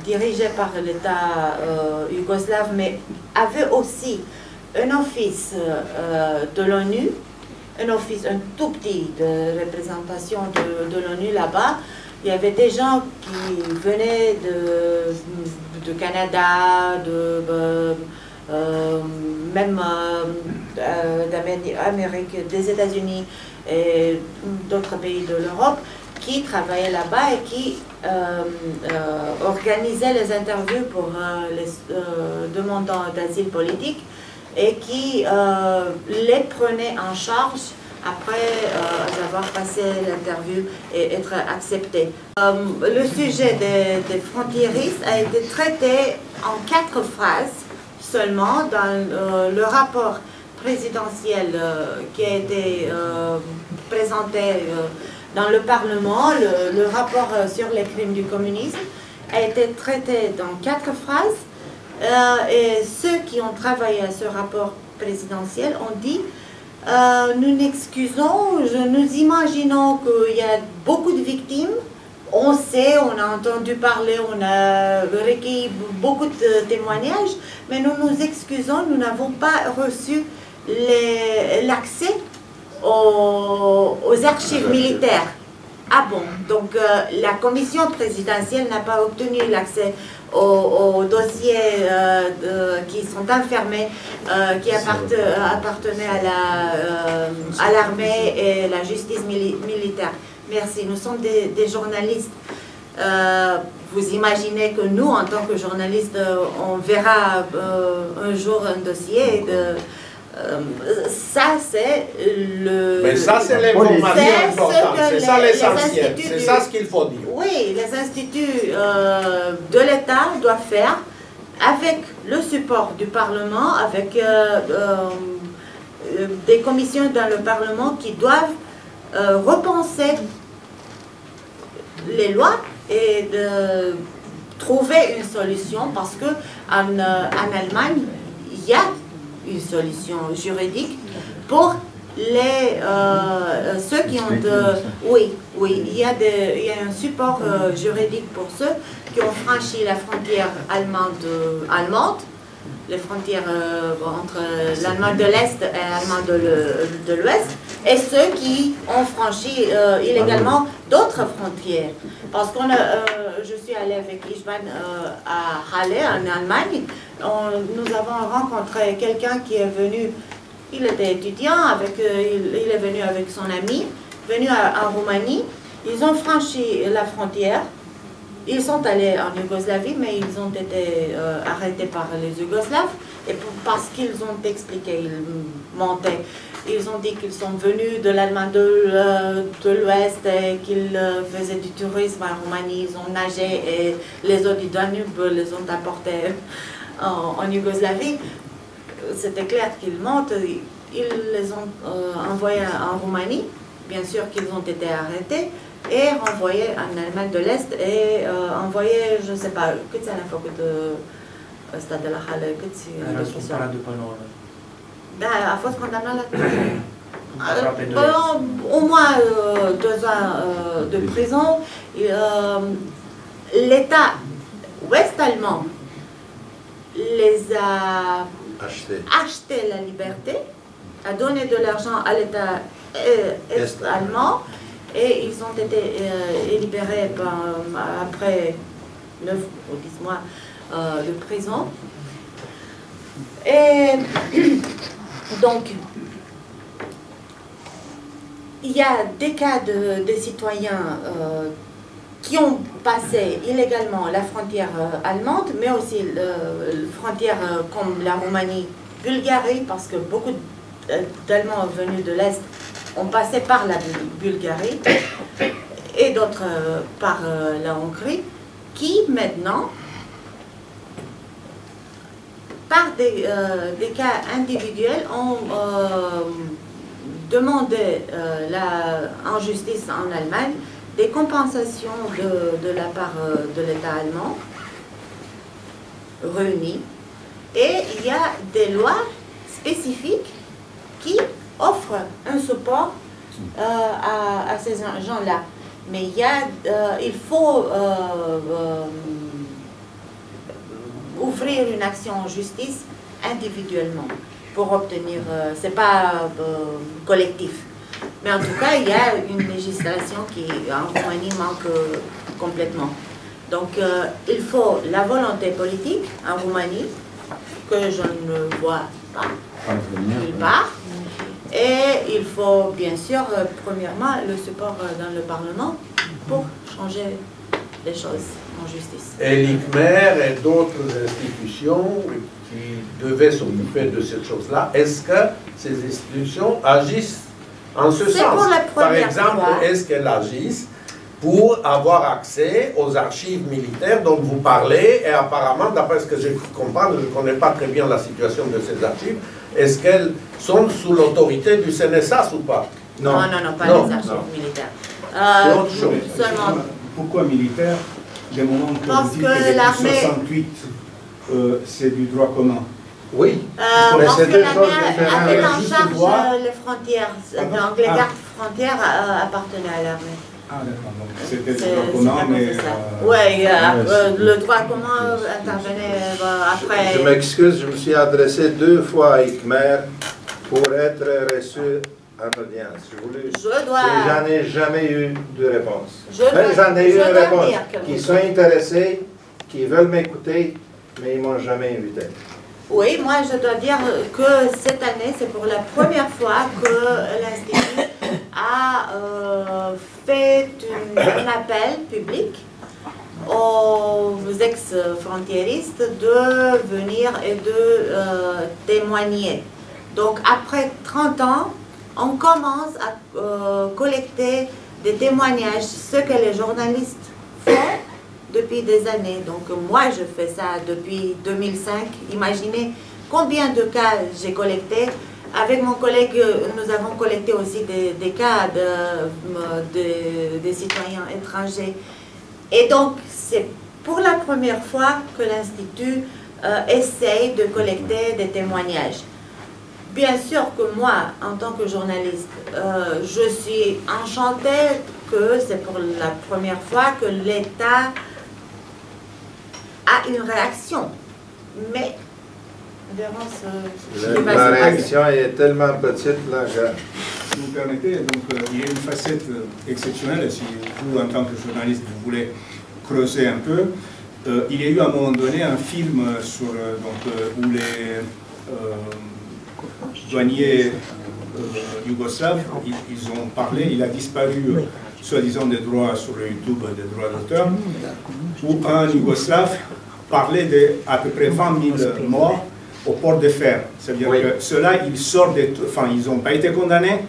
dirigée par l'État yougoslave, mais avait aussi un office de l'ONU, un office un tout petit de représentation de l'ONU là-bas. Il y avait des gens qui venaient de Canada, même d'Amérique, des États-Unis et d'autres pays de l'Europe qui travaillaient là-bas et qui organisaient les interviews pour les demandants d'asile politique et qui les prenaient en charge après avoir passé l'interview et être accepté. Le sujet des frontiéristes a été traité en 4 phrases seulement dans le rapport présidentiel qui a été présenté dans le Parlement. Le rapport sur les crimes du communisme a été traité dans 4 phrases et ceux qui ont travaillé à ce rapport présidentiel ont dit nous nous imaginons qu'il y a beaucoup de victimes, on sait, on a entendu parler, on a recueilli beaucoup de témoignages, mais nous nous excusons, nous n'avons pas reçu l'accès aux archives militaires. Ah bon, donc la commission présidentielle n'a pas obtenu l'accès aux dossiers qui sont enfermés, qui appartenaient à l'armée et la justice militaire. Merci, nous sommes des journalistes. Vous imaginez que nous, en tant que journalistes, on verra un jour un dossier ça, c'est le... Mais ça, c'est l'information importante, c'est ça l'essentiel, c'est ça ce qu'il faut dire. Oui, les instituts de l'État doivent faire avec le support du Parlement, avec des commissions dans le Parlement qui doivent repenser les lois et de trouver une solution parce qu'en Allemagne, il y a une solution juridique pour ceux qui ont oui, il y a un support juridique pour ceux qui ont franchi la frontière allemande, les frontières entre l'Allemagne de l'Est et l'Allemagne de l'Ouest, et ceux qui ont franchi illégalement d'autres frontières. Parce que je suis allée avec Ishvan à Halle, en Allemagne. Nous avons rencontré quelqu'un qui est venu, il était étudiant, il est venu avec son ami, venu en Roumanie. Ils ont franchi la frontière. Ils sont allés en Yougoslavie, mais ils ont été arrêtés par les Yougoslaves. Et parce qu'ils ont expliqué, ils montaient. Ils ont dit qu'ils sont venus de l'Allemagne de l'Ouest et qu'ils faisaient du tourisme en Roumanie. Ils ont nagé et les eaux du Danube les ont apportés en Yougoslavie. C'était clair qu'ils montent. Ils les ont envoyés en Roumanie. Bien sûr qu'ils ont été arrêtés et renvoyés en Allemagne de l'Est et envoyés, je ne sais pas, câți ani a făcut ăsta de la Halle, câți ani de închisoare? Da, a fost condamnat la au moins 2 ans de prison. L'État ouest-allemand les a acheté la liberté, a donné de l'argent à l'État est-allemand et ils ont été libérés après 9 ou 10 mois de prison. Et donc, il y a des cas de citoyens qui ont passé illégalement la frontière allemande, mais aussi la frontière comme la Roumanie, Bulgarie, parce que beaucoup d'Allemands venus de l'Est ont passé par la Bulgarie, et d'autres par la Hongrie, qui maintenant, par des cas individuels, ont demandé en justice en Allemagne des compensations de la part de l'État allemand réunies. Et il y a des lois spécifiques qui offrent un support à ces gens-là. Mais il faut ouvrir une action en justice individuellement pour obtenir, c'est pas collectif. Mais en tout cas, il y a une législation qui en Roumanie manque complètement. Donc il faut la volonté politique en Roumanie, que je ne vois pas nulle part. Et il faut bien sûr, premièrement, le support dans le Parlement pour changer les choses en justice. Et l'ICMER et d'autres institutions qui devaient s'occuper de cette chose-là, est-ce que ces institutions agissent en ce sens? Pour la Par première exemple, fois. est-ce qu'elles agissent pour avoir accès aux archives militaires dont vous parlez? Et apparemment, d'après ce que je comprends, je ne connais pas très bien la situation de ces archives, est-ce qu'elles sont sous l'autorité du CNSAS ou pas? Non, pas les archives militaires. C'est autre chose. Seulement. Pourquoi militaire? Des moments que Parce vous dites que depuis l'armée- 68, c'est du droit commun. Oui, mais Parce c'est que deux la choses mer avait différentes. en Juste charge voir. les frontières. Pardon? Donc les Ah. gardes frontières appartenaient à l'armée. Ah d'accord, donc c'était du C'est droit c'est commun, pas mais... comme ça. Oui, le droit commun intervenait après. Je m'excuse, je me suis adressé 2 fois à ICMER pour être reçu en audience. J'en ai jamais eu de réponse. J'en ai eu une réponse. Qui sont intéressés, qui veulent m'écouter, mais ils ne m'ont jamais invité. Oui, moi je dois dire que cette année, c'est pour la première fois que l'Institut a fait un appel public aux ex-frontiéristes de venir et de témoigner. Donc après 30 ans, on commence à collecter des témoignages, ce que les journalistes font depuis des années. Donc moi je fais ça depuis 2005. Imaginez combien de cas j'ai collecté. Avec mon collègue, nous avons collecté aussi des cas des citoyens étrangers. Et donc c'est pour la première fois que l'Institut essaye de collecter des témoignages. Bien sûr que moi, en tant que journaliste, je suis enchantée que c'est pour la première fois que l'État a une réaction. Mais, verrons ce qui va se La passer. réaction est tellement petite là que... Si vous permettez, donc, il y a une facette exceptionnelle, si vous, en tant que journaliste, vous voulez creuser un peu. Il y a eu à un moment donné un film sur, où les douaniers yougoslaves, ils ont parlé, il a disparu, soi-disant, des droits sur le YouTube, des droits d'auteur, où un Yougoslave parlait de à peu près 20 000 morts au port de fer. C'est-à-dire que ceux-là, ils sortent, enfin, ils n'ont pas été condamnés,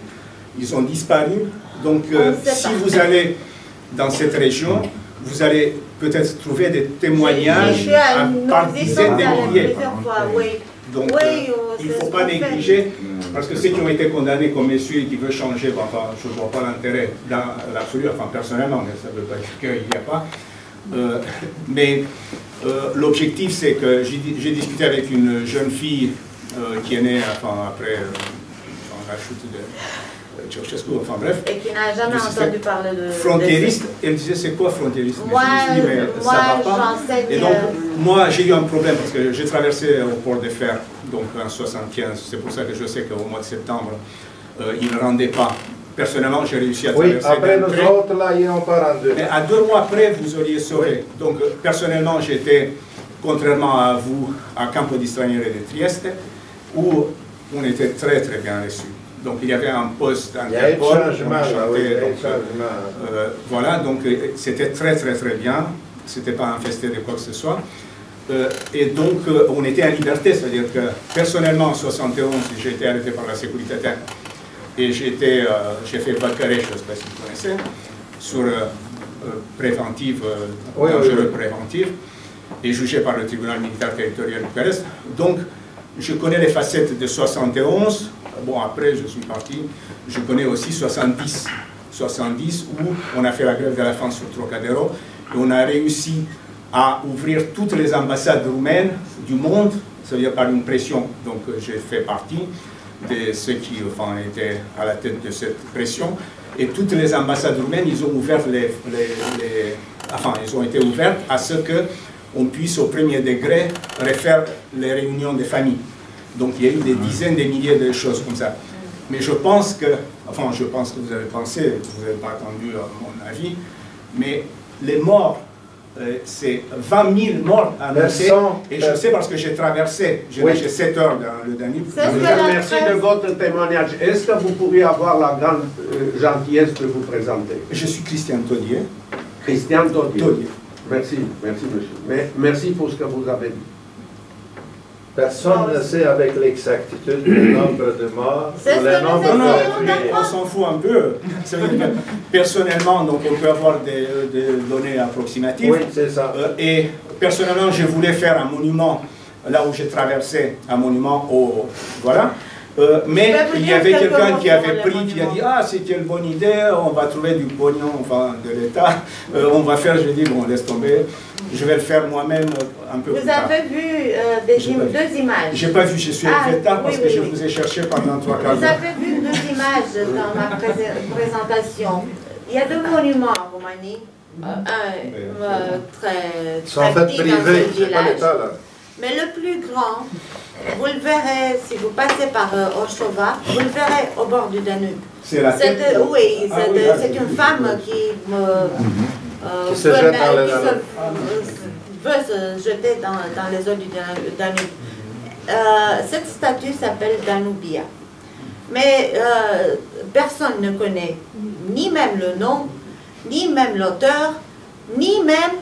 ils ont disparu. Donc, si vous allez dans cette région, vous allez peut-être trouver des témoignages par dizaines de milliers. Donc, il ne faut pas négliger, parce que ceux qui ont été condamnés comme messieurs qui veulent changer, enfin, je ne vois pas l'intérêt dans l'absolu, enfin personnellement, mais ça ne veut pas dire qu'il n'y a pas. Mais l'objectif, c'est que j'ai discuté avec une jeune fille qui est née après la chute de Ceausescu, enfin bref. Et qui n'a jamais entendu parler de... Frontieriste, elle disait c'est quoi frontieriste? Moi, je me suis dit, mais ça va pas. j'enseigne... Et donc, moi, j'ai eu un problème parce que j'ai traversé au port de fer, donc en 75. C'est pour ça que je sais qu'au mois de septembre, il ne rendait pas. Personnellement, j'ai réussi à traverser. Oui, après nous autres, là, ils n'ont pas rendu. Mais à 2 mois après, vous auriez sauvé. Donc, personnellement, j'étais contrairement à vous, à Campo di Stranieri de Trieste, où on était très très bien reçus. Donc il y avait un poste Il y a eu Interpol, changement, voilà, donc c'était très très très bien, c'était pas infesté de quoi que ce soit. Et donc on était en liberté, c'est-à-dire que personnellement en 71 j'ai été arrêté par la sécurité et j'ai fait Valcarè, je ne sais pas si vous connaissez, sur préventive, dangereux préventive, et jugé par le tribunal militaire territorial de Bucarest. Donc je connais les facettes de 71. Bon, après, je suis parti, je connais aussi 70 où on a fait la grève de la faim sur Trocadéro et on a réussi à ouvrir toutes les ambassades roumaines du monde, c'est-à-dire par une pression. Donc, j'ai fait partie de ceux qui étaient à la tête de cette pression. Et toutes les ambassades roumaines, ils ont ouvert ils ont été ouvertes à ce qu'on puisse au premier degré refaire les réunions des familles. Donc il y a eu des dizaines de milliers de choses comme ça. Mais je pense que vous avez pensé, vous n'avez pas attendu mon avis, mais les morts, c'est 20 000 morts annoncés, et je sais parce que j'ai traversé, j'ai nagé 7 heures dans le Danube. Merci de votre témoignage. Est-ce que vous pourriez avoir la grande gentillesse de vous présenter? Je suis Christian Taudier. Christian Taudier. Merci, merci monsieur. Merci pour ce que vous avez dit. Personne ne sait avec l'exactitude le nombre de morts, le nombre de on s'en fout un peu. Personnellement, donc on peut avoir des données approximatives. Oui, c'est ça. Et personnellement, je voulais faire un monument, là où j'ai traversé, un monument au... Voilà. Mais il y avait quelqu'un qui avait pris, qui a dit « Ah, c'est une bonne idée, on va trouver du pognon de l'État, on va faire... » Je dis « Bon, laisse tomber, je vais le faire moi-même un peu plus tard. » Vous avez vu deux images? Je n'ai pas vu, je suis arrivé tard parce que je vous ai cherché pendant 3 quarts d'heure. Vous avez vu 2 images dans ma présentation. Il y a 2 monuments en Roumanie, un très petit dans ce village. Mais le plus grand, vous le verrez, si vous passez par Orshova, vous le verrez au bord du Danube. C'est la tête Oui, c'est une femme qui veut se jeter dans les eaux du Danube. Cette statue s'appelle Danubia. Mais personne ne connaît ni même le nom, ni même l'auteur, ni même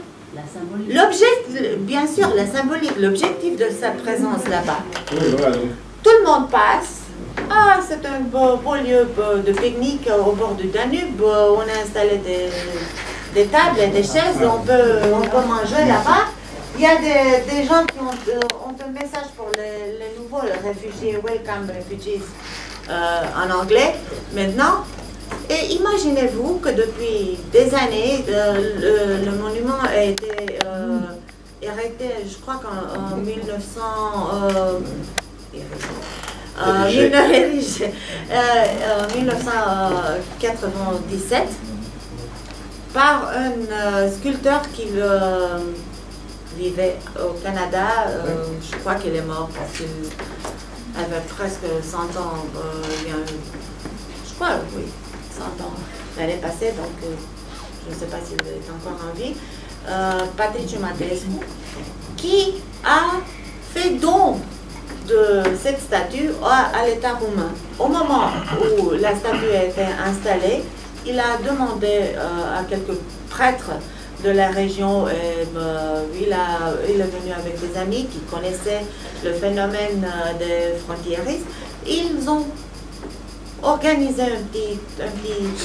l'objectif, bien sûr, la symbolique, l'objectif de sa présence là-bas. Tout le monde passe. Ah, c'est un beau lieu de pique-nique au bord du Danube. On a installé des tables et des chaises. On peut manger là-bas. Il y a des gens qui ont un message pour les nouveaux réfugiés, Welcome Refugees en anglais, maintenant. Et imaginez-vous que depuis des années, le monument a été arrêté, je crois qu'en 1997, par un sculpteur qui vivait au Canada. Je crois qu'il est mort parce qu'il avait presque 100 ans. Je crois, oui. 100 ans l'année passée, donc je ne sais pas s'il est encore en vie, Patriciu Matescu, qui a fait don de cette statue à l'État roumain. Au moment où la statue a été installée, il a demandé à quelques prêtres de la région, il est venu avec des amis qui connaissaient le phénomène des frontiéristes. Ils ont organisé un petit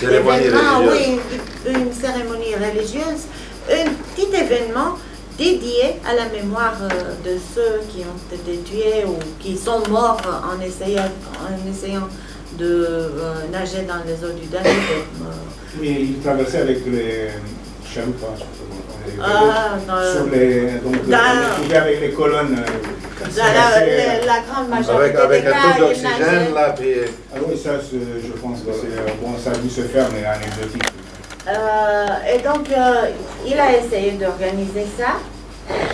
événement, oui, une cérémonie religieuse, un petit événement dédié à la mémoire de ceux qui ont été tués ou qui sont morts en essayant de nager dans les eaux du Danube. Mais il traversait avec les chaloups, sur les, donc avec les colonnes. La grande majorité avec des cas, un taux d'oxygène là, puis... Alors oui, ça, je pense que c'est bon, ça a dû se faire, mais anecdotique. Et donc, il a essayé d'organiser ça,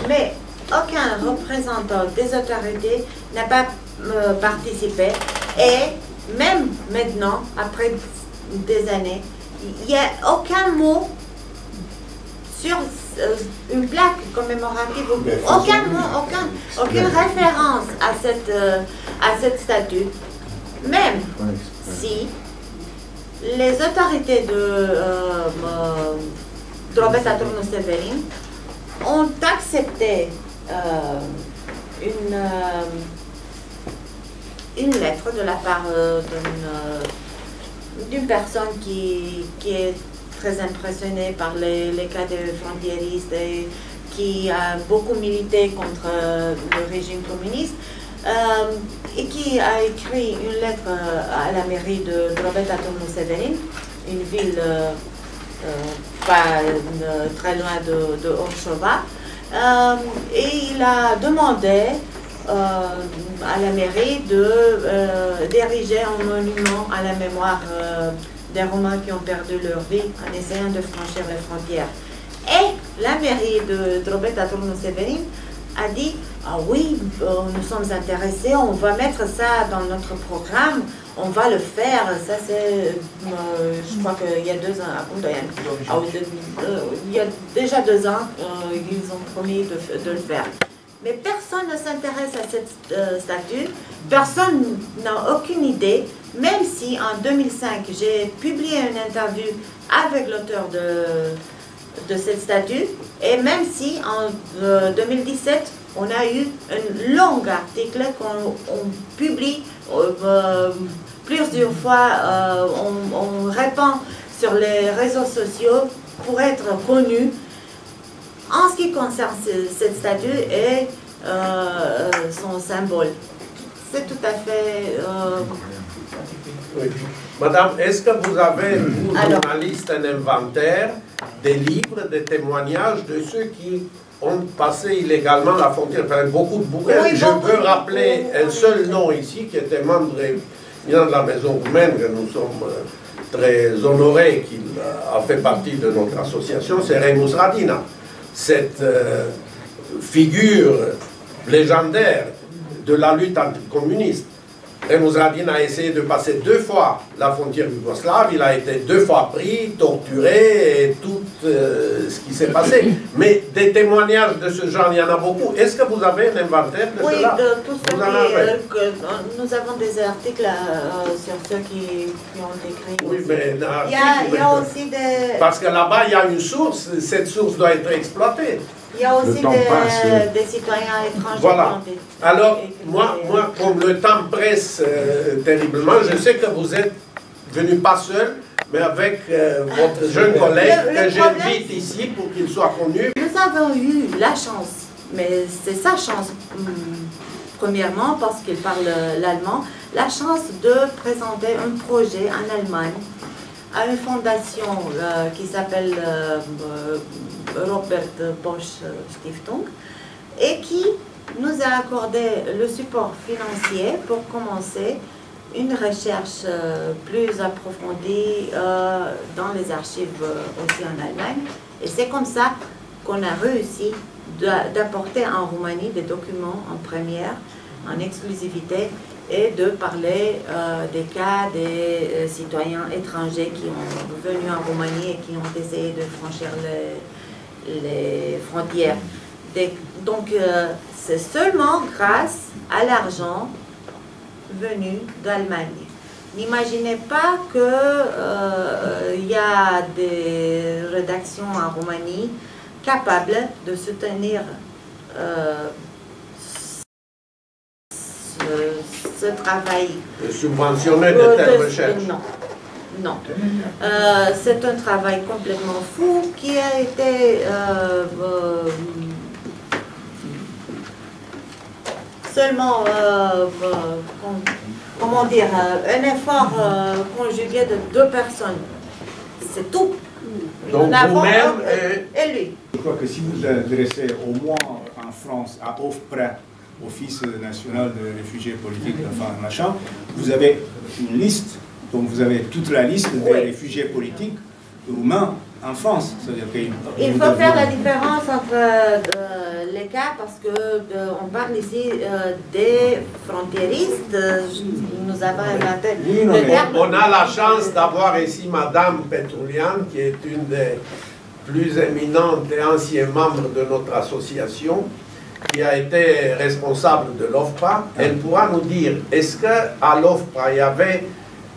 mais aucun représentant des autorités n'a pas participé. Et même maintenant, après des années, il n'y a aucun mot sur une plaque commémorative, aucune référence à cette statue. Même si les autorités de Drobeta Turnu Severin ont accepté une lettre de la part d'une personne qui est très impressionnée par les cas des frontiéristes et qui a beaucoup milité contre le régime communiste et qui a écrit une lettre à la mairie de Drobeta Turnu Severin, une ville pas très loin de Orșova, et il a demandé à la mairie d'ériger un monument à la mémoire des Roumains qui ont perdu leur vie en essayant de franchir les frontières. Et la mairie de Drobeta Turnu Severin a dit « Ah oui, nous sommes intéressés, on va mettre ça dans notre programme, on va le faire. » Ça c'est, je crois qu'il y a 2 ans, il y a déjà 2 ans, ils ont promis de le faire. Mais personne ne s'intéresse à cette statue, personne n'a aucune idée, même si en 2005, j'ai publié une interview avec l'auteur de cette statue, et même si en 2017, on a eu un long article qu'on publie plusieurs fois, on répand sur les réseaux sociaux pour être connu. En ce qui concerne cette statue et son symbole, c'est tout à fait... Oui. Madame, est-ce que vous avez, vous, journaliste, un inventaire des livres, des témoignages de ceux qui ont passé illégalement la frontière? Enfin, beaucoup de bouquins. Oui, je peux rappeler un seul nom ici, qui était membre de la maison roumaine, que nous sommes très honorés qu'il a fait partie de notre association, c'est Remus Radina. Cette figure légendaire de la lutte anticommuniste. Remus Radina a essayé de passer 2 fois la frontière yougoslave, il a été 2 fois pris, torturé, et tout ce qui s'est passé. Mais des témoignages de ce genre, il y en a beaucoup. Est-ce que vous avez un inventaire de cela? Oui, de tout ce nous avons des articles sur ceux qui ont écrit. Oui, mais il y a aussi des... Parce que là-bas, il y a une source, cette source doit être exploitée. Il y a aussi des citoyens étrangers. Voilà. Alors, moi, comme le temps presse terriblement, je sais que vous êtes venu pas seul, mais avec votre jeune collègue que j'invite ici pour qu'il soit connu. Nous avons eu la chance, mais c'est sa chance, premièrement parce qu'il parle l'allemand, la chance de présenter un projet en Allemagne à une fondation qui s'appelle Robert Bosch Stiftung et qui nous a accordé le support financier pour commencer une recherche plus approfondie dans les archives aussi en Allemagne. Et c'est comme ça qu'on a réussi d'apporter en Roumanie des documents en première, en exclusivité, et de parler des cas des citoyens étrangers qui ont venu en Roumanie et qui ont essayé de franchir les frontières. Donc c'est seulement grâce à l'argent venu d'Allemagne. N'imaginez pas qu'il y a des rédactions en Roumanie capables de soutenir ce travail. De subventionner de telles recherches. Non. C'est un travail complètement fou qui a été seulement, comment dire, un effort conjugué de 2 personnes. C'est tout. Donc vous-même et lui. Je crois que si vous adressez au moins en France à OFPRA, Office national de réfugiés politiques, enfin machin, vous avez une liste, donc vous avez toute la liste des réfugiés politiques roumains en France. Il faut faire la différence entre les cas parce qu'on parle ici des frontiéristes. Nous avons inventé le terme. On a la chance d'avoir ici Madame Petroulian, qui est une des plus éminente et ancien membre de notre association, qui a été responsable de l'OFPRA. Elle pourra nous dire, est-ce qu'à l'OFPRA, il y avait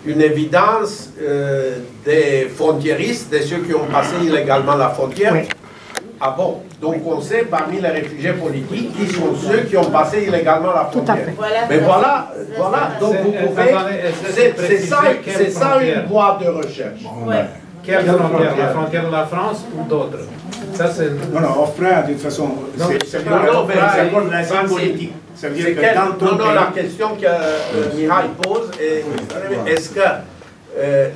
une évidence des frontiéristes, de ceux qui ont passé illégalement la frontière? Oui. Ah bon? Donc on sait parmi les réfugiés politiques qui sont ceux qui ont passé illégalement la frontière. Tout à fait. Mais voilà, donc vous pouvez... C'est ça une voie de recherche. Quelle frontière? La frontière de la France ou d'autres? Ça, c'est... Non, OFPRA, de toute façon, c'est encore de l'asile politique. Ça veut dire que dans ton pays... la question que Mihai pose est, est-ce que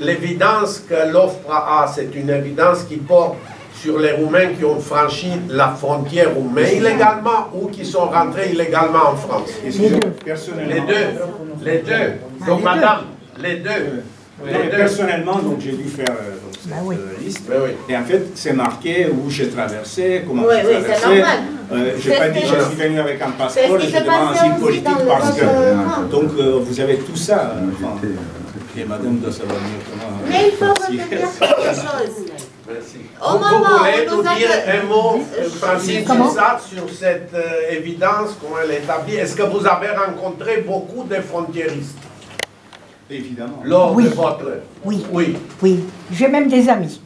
l'évidence que l'OFPRA a, c'est une évidence qui porte sur les Roumains qui ont franchi la frontière roumaine illégalement ou qui sont rentrés illégalement en France? Personnellement... Les deux. Donc, madame, les deux. Personnellement, donc j'ai dû faire cette liste. Et en fait, c'est marqué où j'ai traversé, comment j'ai traversé. C'est normal. Je n'ai pas dit que je suis venu avec un passeport, je demande un asile politique parce que... Donc, vous avez tout ça. Et madame doit savoir mieux comment... Mais il faut retenir quelque chose. Merci. Au moment Vous voulez où nous nous dire un mot, Francis Comment? Gisat, sur cette évidence qu'on a établie? Est-ce que vous avez rencontré beaucoup de frontiéristes? Évidemment. Lors Oui. de votre... Oui. Oui. Oui, j'ai même des amis.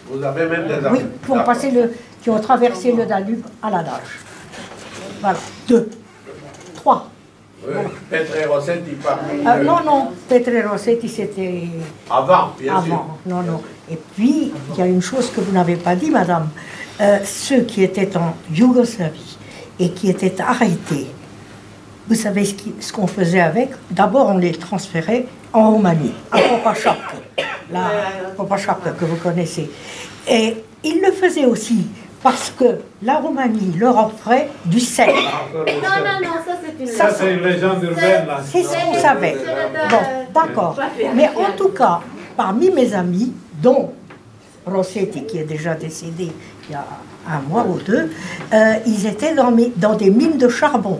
Vous avez même des amis? Oui, qui ont traversé le Danube à la nage. Voilà, 2, 3. Oui. Petre Rossetti parmi... Non, Petre Rossetti, c'était Avant, bien sûr. avant. Non. Et puis, il y a une chose que vous n'avez pas dit, madame. Ceux qui étaient en Yougoslavie et qui étaient arrêtés, vous savez ce qu'on faisait avec? D'abord, on les transférait en Roumanie, à Popa-Șapcă, la Popa-Șapcă que vous connaissez. Et ils le faisaient aussi parce que la Roumanie leur offrait du sel. Non, ça c'est une... Ça, c'est une légende urbaine, là. C'est ce qu'on savait. Bon, d'accord. Mais en tout cas, parmi mes amis, dont Rossetti, qui est déjà décédé il y a 1 mois ou 2, ils étaient dans des mines de charbon.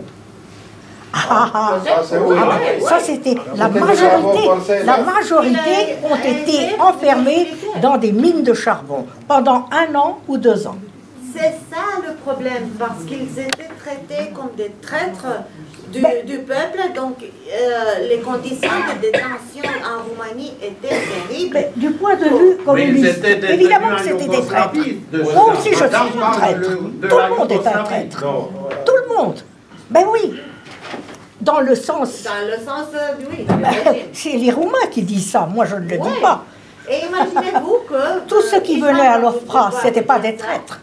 Ça c'était la majorité. La majorité ont été enfermés dans des mines de charbon pendant 1 an ou 2 ans. C'est ça le problème, parce qu'ils étaient traités comme des traîtres du peuple, donc les conditions de détention en Roumanie étaient terribles. Mais du point de vue communiste, évidemment que c'était des traîtres. Moi aussi je suis une traître. Tout le monde est un traître. Tout le monde. Ben oui. Dans le sens... Oui. C'est les Roumains qui disent ça, moi je ne le dis pas. Et imaginez-vous que... Tous ceux qui venaient à l'OFPRA, ce n'étaient pas des traîtres.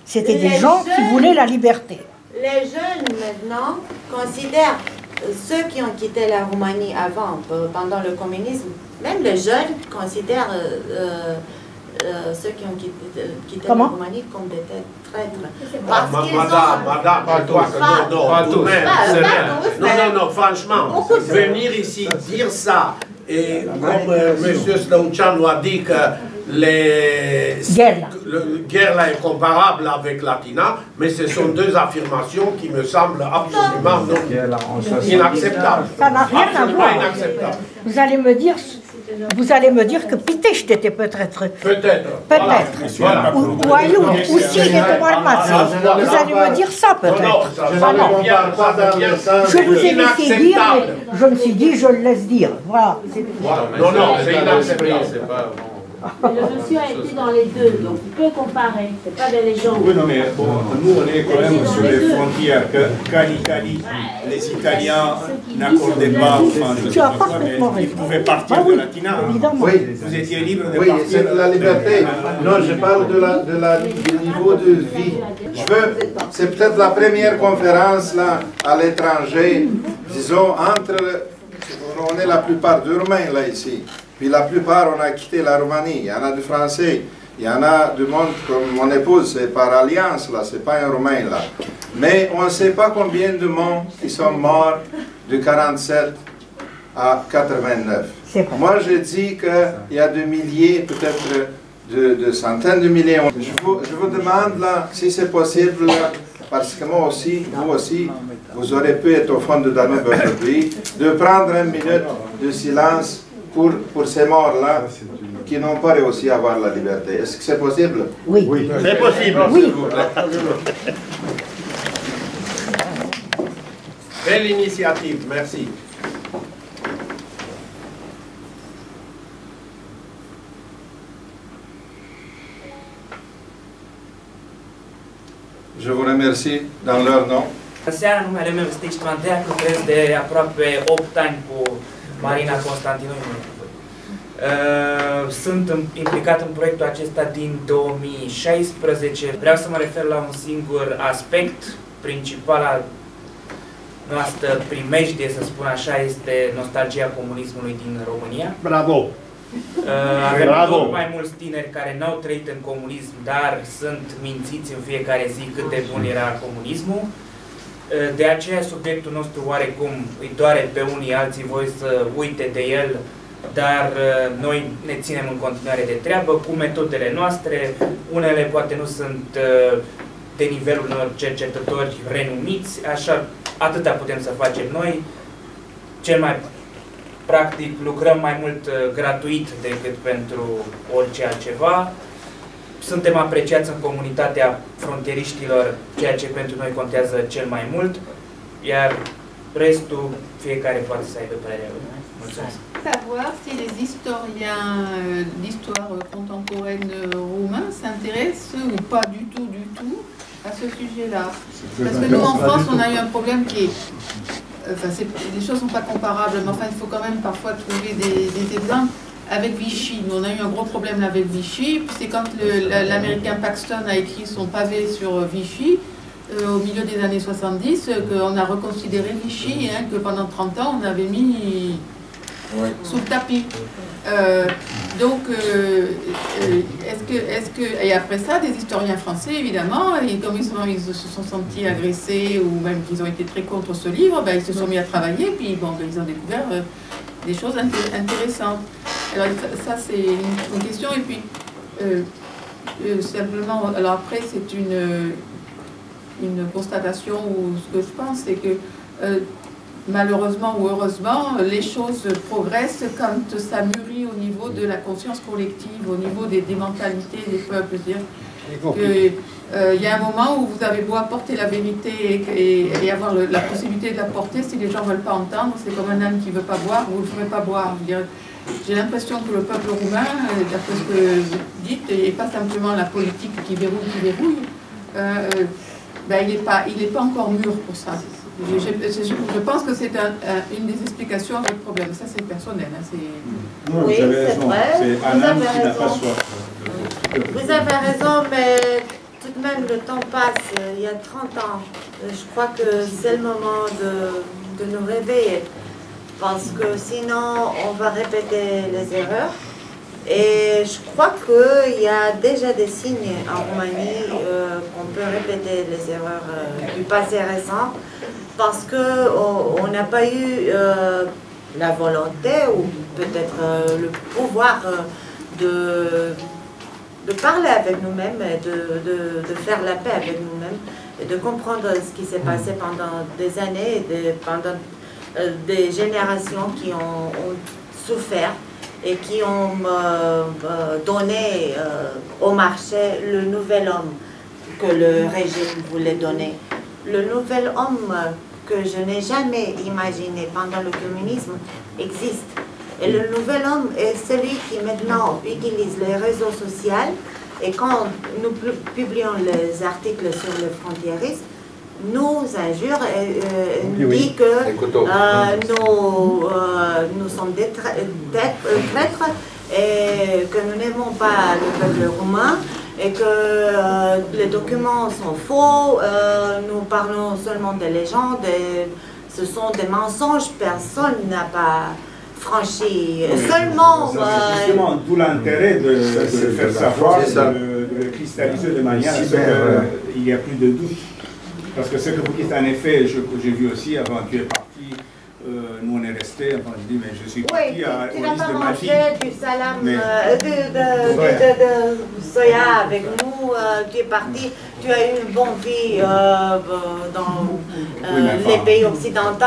C'était des gens qui voulaient la liberté. Les jeunes maintenant considèrent ceux qui ont quitté la Roumanie avant, pendant le communisme, même les jeunes considèrent ceux qui ont quitté la Roumanie comme des traîtres. Parce qu'ils Madame, pas tous. Non, franchement, venir ici dire ça, et comme M. Slăuceanu a dit que Gherla est comparable avec Latina, mais ce sont deux affirmations qui me semblent absolument inacceptables. Ça n'a rien à voir. Vous allez me dire que Pitești était peut-être. Peut-être. Voilà. Ou Aioud, ou Sighet ou Almaty. Vous allez me dire ça peut-être. Je vous ai laissé dire, mais je me suis dit, je le laisse dire. Voilà. Non, c'est inacceptable. Le monsieur a été dans les deux, donc il peut comparer, c'est pas des légendes. Oui, non, mais bon, nous on est quand même sur les frontières. Qu'en Italie, les Italiens n'accordaient pas, enfin, je ne sais pas quoi, mais ils pouvaient partir de Latina. Évidemment. Oui, vous étiez libre de oui, partir. c'est la liberté. Non, je parle du niveau de vie. C'est peut-être la première conférence là, à l'étranger, disons, on est la plupart de Roumains là ici. Puis la plupart, on a quitté la Roumanie. Il y en a du Français, il y en a du monde comme mon épouse, c'est par alliance, là, c'est pas un Roumain, là. Mais on ne sait pas combien de monde qui sont morts de 47 à 89. Moi, je dis qu'il y a des milliers, peut-être de centaines de milliers. Je vous demande, là, si c'est possible, là, parce que moi aussi, vous aussi, vous aurez pu être au fond de Danube aujourd'hui, de prendre 1 minute de silence pour ces morts-là qui n'ont pas réussi à avoir la liberté. Est-ce que c'est possible? Oui. C'est possible. Oui. Belle initiative, merci. Je vous remercie dans leur nom. Seara, în numele meu, Stic Ștrantea, lucrez de aproape 8 ani cu Marina Constantinoiu. Sunt implicat în proiectul acesta din 2016. Vreau să mă refer la un singur aspect principal al noastră primejdie, să spun așa, este nostalgia comunismului din România. Bravo! Avem tot mai mulți tineri care n-au trăit în comunism, dar sunt mințiți în fiecare zi cât de bun era comunismul. De aceea subiectul nostru oarecum îi doare pe unii, alții voi să uite de el, dar noi ne ținem în continuare de treabă cu metodele noastre. Unele poate nu sunt de nivelul unor cercetători renumiți, așa atâta putem să facem noi. Cel mai practic lucrăm mai mult gratuit decât pentru orice altceva. Suntem apreciați în comunitatea frontieriștilor, ceea ce pentru noi contează cel mai mult, iar restul fiecare poate să aibă părerea lui. Mulțumesc. Savoir si les historiens d'histoire contemporaine roumains s'intéressent ou pas du tout à ce sujet-là. Parce que nous en France, on a eu un problème qui est... Enfin, les choses ne sont pas comparables, mais enfin, il faut quand même parfois trouver des exemples. Avec Vichy, nous on a eu un gros problème avec Vichy, puis c'est quand l'américain Paxton a écrit son pavé sur Vichy, au milieu des années 70, qu'on a reconsidéré Vichy, hein, que pendant 30 ans on avait mis sous le tapis. Et après ça, des historiens français, évidemment, et comme ils se sont sentis agressés, ou même qu'ils ont été très contre ce livre, ben, ils se sont mis à travailler, puis bon, ils ont découvert des choses intéressantes. Alors ça, c'est une question, et puis simplement, alors après, c'est une constatation, ou ce que je pense, c'est que malheureusement ou heureusement, les choses progressent quand ça mûrit au niveau de la conscience collective, au niveau des mentalités des peuples. Il y a un moment où vous avez beau apporter la vérité et avoir la possibilité de la porter, si les gens ne veulent pas entendre, c'est comme un âne qui ne veut pas boire, vous ne le ferez pas boire. J'ai l'impression que le peuple roumain, d'après ce que vous dites, et pas simplement la politique qui verrouille, ben, il n'est pas encore mûr pour ça. Je pense que c'est une des explications du problème. Ça, c'est personnel. Hein, oui, c'est vrai. Vous avez raison. Vous avez raison, mais tout de même, le temps passe. Il y a 30 ans. Je crois que c'est le moment de nous réveiller. Parce que sinon, on va répéter les erreurs. Et je crois qu'il y a déjà des signes en Roumanie qu'on peut répéter les erreurs du passé récent. Parce qu'on n'a pas eu la volonté ou peut-être le pouvoir de parler avec nous-mêmes et de faire la paix avec nous-mêmes et de comprendre ce qui s'est passé pendant des années, pendant des générations qui ont souffert et qui ont donné au marché le nouvel homme que le régime voulait donner. Le nouvel homme que je n'ai jamais imaginé pendant le communisme existe. Et le nouvel homme est celui qui maintenant utilise les réseaux sociaux. Et quand nous publions les articles sur les frontiéristes, nous injure et nous dit que nous sommes des traîtres et que nous n'aimons pas le peuple roumain. Et que les documents sont faux, nous parlons seulement des légendes, ce sont des mensonges, personne n'a pas franchi. Seulement... C'est justement d'où l'intérêt de le faire savoir, de le cristalliser de manière à ce qu'il n'y a plus de doute. Parce que ce que vous dites, en effet, j'ai vu aussi avant que tu es parti, nous on est resté, enfin je dis mais je suis parti à tu n'as pas mangé du salam, de soya avec nous, tu es parti, tu as eu une bonne vie dans les pays occidentaux,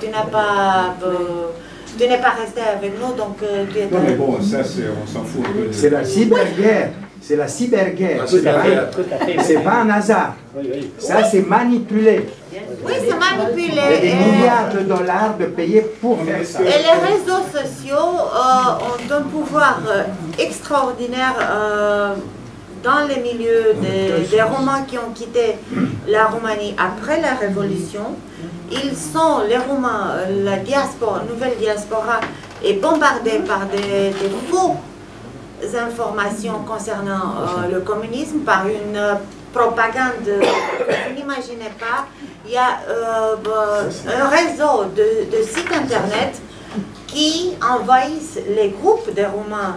tu n'as pas tu n'es pas resté avec nous, donc tu es... Non mais bon, ça on s'en fout. C'est la cyberguerre. C'est la cyberguerre. Tout à fait. C'est pas un hasard. Ça, c'est manipulé. Oui, c'est manipulé. Il y a des milliards de dollars de payer pour faire ça. Et les réseaux sociaux ont un pouvoir extraordinaire dans les milieux des Roumains qui ont quitté la Roumanie après la Révolution. Ils sont, les Roumains, la diaspora, nouvelle diaspora, est bombardée par des faux informations concernant le communisme, par une propagande que vous n'imaginez pas. Il y a un réseau de sites internet qui envahissent les groupes des Roumains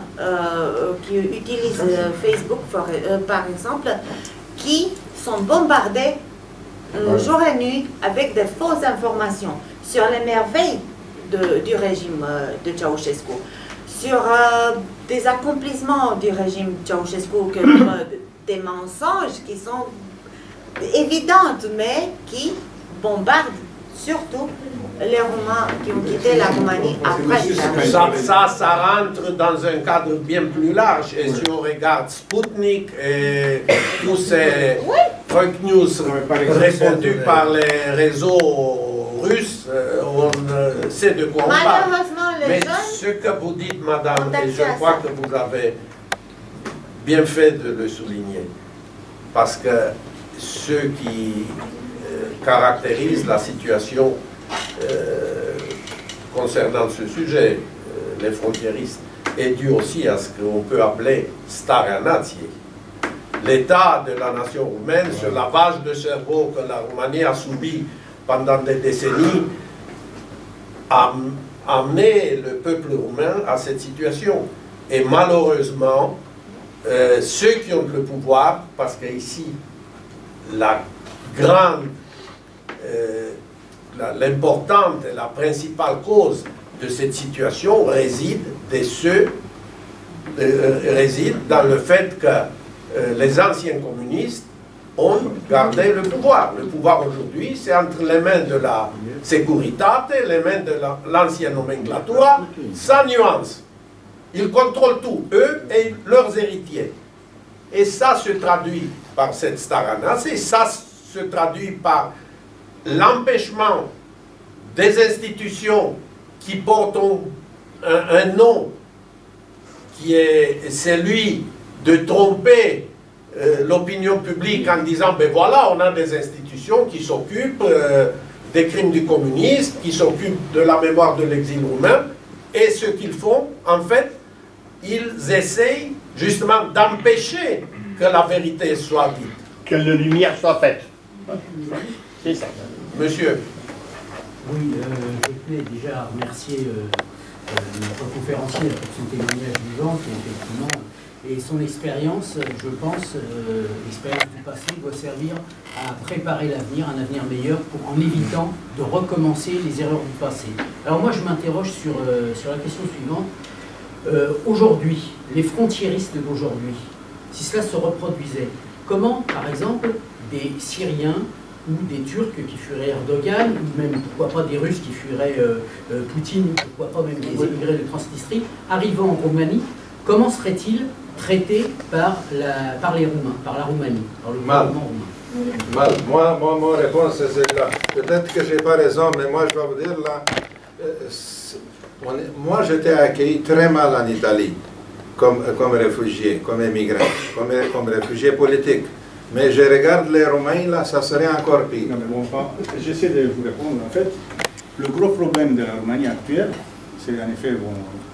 qui utilisent Facebook, par exemple, qui sont bombardés jour et nuit avec des fausses informations sur les merveilles du régime de Ceausescu, sur des accomplissements du régime Ceausescu, des mensonges qui sont évidents, mais qui bombardent surtout les Roumains qui ont quitté la Roumanie après. Ça rentre dans un cadre bien plus large. Et si on regarde Sputnik et tous ces fake news répandus par les réseaux russes, on sait de quoi on parle. Malheureusement, les Mais jeunes... ce que vous dites, madame, et je crois que vous avez bien fait de le souligner, parce que ce qui caractérise la situation concernant ce sujet, les frontiéristes, est dû aussi à ce qu'on peut appeler starea nației. L'état de la nation roumaine, ce lavage de cerveau que la Roumanie a subi pendant des décennies, a amené le peuple roumain à cette situation. Et malheureusement, ceux qui ont le pouvoir, parce qu'ici, la grande, l'importante et la principale cause de cette situation réside dans le fait que les anciens communistes ont gardé le pouvoir. Le pouvoir aujourd'hui, c'est entre les mains de la Securitate, les mains de l'ancienne nomenclatura, sans nuance. Ils contrôlent tout, eux et leurs héritiers. Et ça se traduit par cette starea nației, ça se traduit par l'empêchement des institutions qui portent un nom qui est celui de tromper l'opinion publique en disant ben voilà, on a des institutions qui s'occupent des crimes du communisme, qui s'occupent de la mémoire de l'exil roumain, et ce qu'ils font, en fait, ils essayent justement d'empêcher que la vérité soit dite. Que la lumière soit faite. C'est ça. Monsieur. Oui, je voulais déjà remercier notre conférencier pour son témoignage vivant, effectivement, et son expérience, je pense, l'expérience du passé doit servir à préparer l'avenir, un avenir meilleur, en évitant de recommencer les erreurs du passé. Alors moi, je m'interroge sur la question suivante. Aujourd'hui, les frontiéristes d'aujourd'hui, si cela se reproduisait, comment, par exemple, des Syriens ou des Turcs qui fuiraient Erdogan, ou même, pourquoi pas, des Russes qui fuiraient Poutine, ou pourquoi pas même des immigrés de Transnistrie, arrivant en Roumanie, comment seraient-ils traités par les Roumains, par la Roumanie, par le gouvernement roumain? Mal. Moi, mon réponse, c'est celle-là. Peut-être que je n'ai pas raison, mais moi, je dois vous dire, là, moi, j'étais accueilli très mal en Italie, comme réfugié, comme émigrant, comme réfugié politique. Mais je regarde les Roumains, là, ça serait encore pire. Non, mais bon, j'essaie de vous répondre. En fait, le gros problème de la Roumanie actuelle, c'est en effet, bon,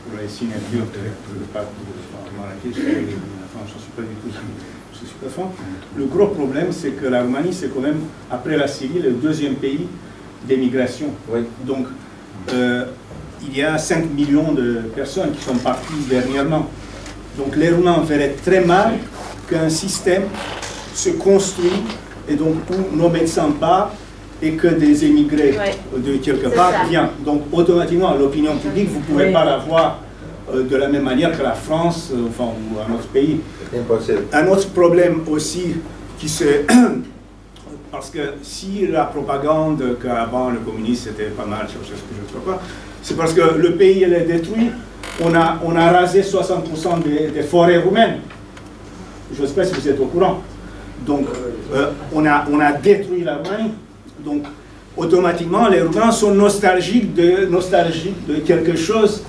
pour les synergies le pape de Marrakech, je ne suis pas du tout stupéfant. Le gros problème, c'est que la Roumanie, c'est quand même, après la Syrie, le deuxième pays d'émigration. Oui. Donc, il y a 5 millions de personnes qui sont parties dernièrement. Donc, les Roumains verraient très mal qu'un système se construit et donc où nos médecins partent et que des émigrés de quelque part viennent. Donc automatiquement, l'opinion publique, vous ne pouvez pas la voir de la même manière que la France enfin, ou un autre pays. Impossible. Un autre problème aussi qui se... Parce que si la propagande qu'avant le communisme c'était pas mal, je ne sais pas, C'est parce que le pays il est détruit, on a rasé 60% des forêts roumaines. Je ne sais pas si vous êtes au courant. Donc, on a détruit la Roumanie. Donc, automatiquement, les Roumains sont nostalgiques de quelque chose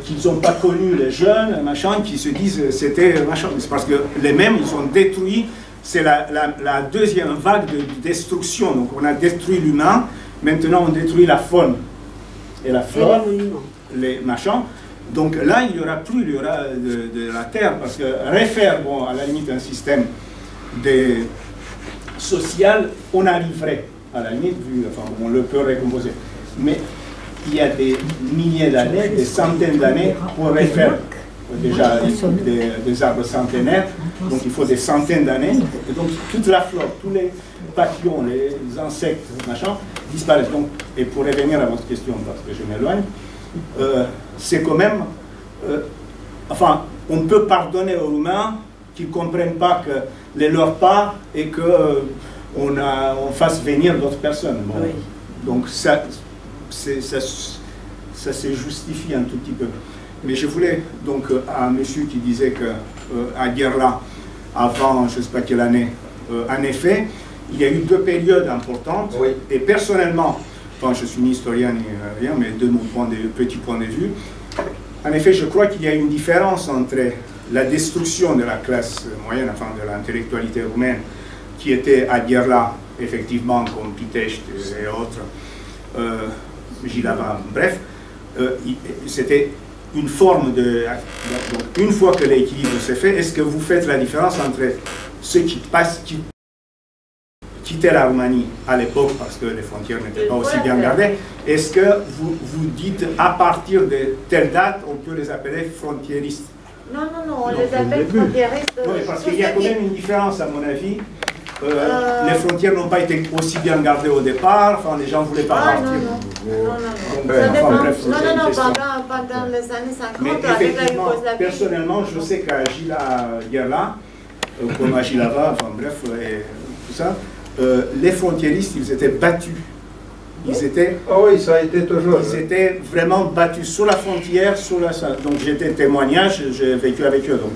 qu'ils n'ont pas connu, les jeunes, machin, qui se disent c'était machin. C'est parce que les mêmes, ils ont détruit, c'est la deuxième vague de destruction. Donc, on a détruit l'humain, maintenant on détruit la faune et la flore, les machins. Donc là, il n'y aura plus, il y aura de la terre, parce que refaire, bon, à la limite, un système social, on arriverait, à la limite, enfin, on le peut recomposer. Mais il y a des milliers d'années, des centaines d'années pour refaire déjà des arbres centenaires, donc il faut des centaines d'années, et donc toute la flore, tous les papillons, les insectes, machin, disparaissent. Donc, et pour revenir à votre question, parce que je m'éloigne, c'est quand même, enfin, on peut pardonner aux Roumains qui ne comprennent pas que les leurs pas et qu'on fasse venir d'autres personnes. Bon. Oui. Donc ça se justifie un tout petit peu. Mais je voulais donc à un monsieur qui disait qu'à Gerla, avant je ne sais pas quelle année, en effet, il y a eu deux périodes importantes. Oui. Et personnellement, enfin, je suis ni historien ni rien, mais de mon petit point de vue, en effet, je crois qu'il y a une différence entre la destruction de la classe moyenne, enfin de l'intellectualité roumaine, qui était à Gerla, effectivement, comme Pitești et autres, Jilava, bref, c'était une forme de... Donc, une fois que l'équilibre s'est fait, est-ce que vous faites la différence entre ceux qui quittaient la Roumanie à l'époque parce que les frontières n'étaient pas aussi bien gardées, est-ce que vous dites à partir de telle date, on peut les appeler frontiéristes? Non, on les appelle frontiéristes. Oui, parce qu'il y a quand même une différence à mon avis. Les frontières n'ont pas été aussi bien gardées au départ, enfin les gens ne voulaient pas partir. Non, pendant les années 50, mais avec la Yougoslavie. Personnellement, je sais qu'à Gerla, comme à Jilava, enfin bref, et tout ça, les frontiéristes, ils étaient battus. Ils étaient, oh oui, ça a été toujours. Ils étaient vraiment battus sur la frontière, donc j'étais témoignage, j'ai vécu avec eux. Donc,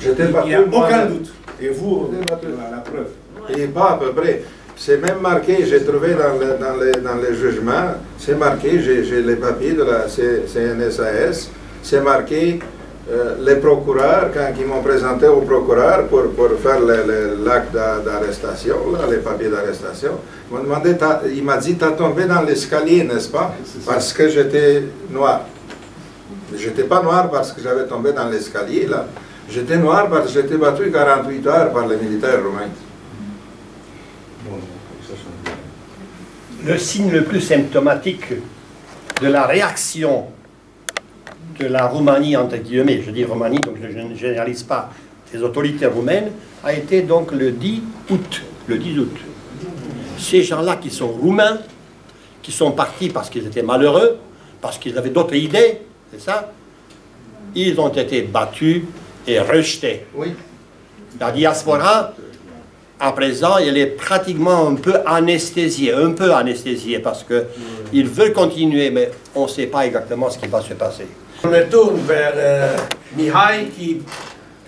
il n'y a aucun doute. Et vous, la preuve. Et pas à peu près. C'est même marqué, j'ai trouvé dans les jugements, c'est marqué, j'ai les papiers de la CNSAS, c'est marqué les procureurs, quand ils m'ont présenté au procureur pour faire l'acte d'arrestation, les papiers d'arrestation, il m'a dit, t'as tombé dans l'escalier, n'est-ce pas? Parce que j'étais noir. J'étais pas noir parce que j'avais tombé dans l'escalier, là. J'étais noir parce que j'étais battu 48 heures par les militaires roumains. Le signe le plus symptomatique de la réaction de la Roumanie, entre guillemets, je dis Roumanie, donc je ne généralise pas les autorités roumaines, a été donc le 10 août. Le 10 août. Ces gens-là qui sont roumains, qui sont partis parce qu'ils étaient malheureux, parce qu'ils avaient d'autres idées, c'est ça, ils ont été battus et rejetés. Oui. La diaspora, à présent, elle est pratiquement un peu anesthésiée, parce qu'ils veulent continuer, mais on ne sait pas exactement ce qui va se passer. On me tourne vers Mihai, qui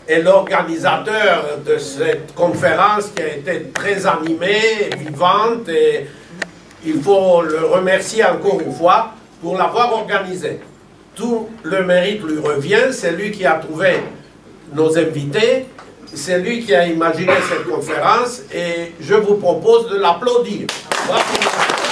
est l'organisateur de cette conférence qui a été très animée, vivante, et il faut le remercier encore une fois pour l'avoir organisée. Tout le mérite lui revient, c'est lui qui a trouvé nos invités, c'est lui qui a imaginé cette conférence, et je vous propose de l'applaudir. Bravo.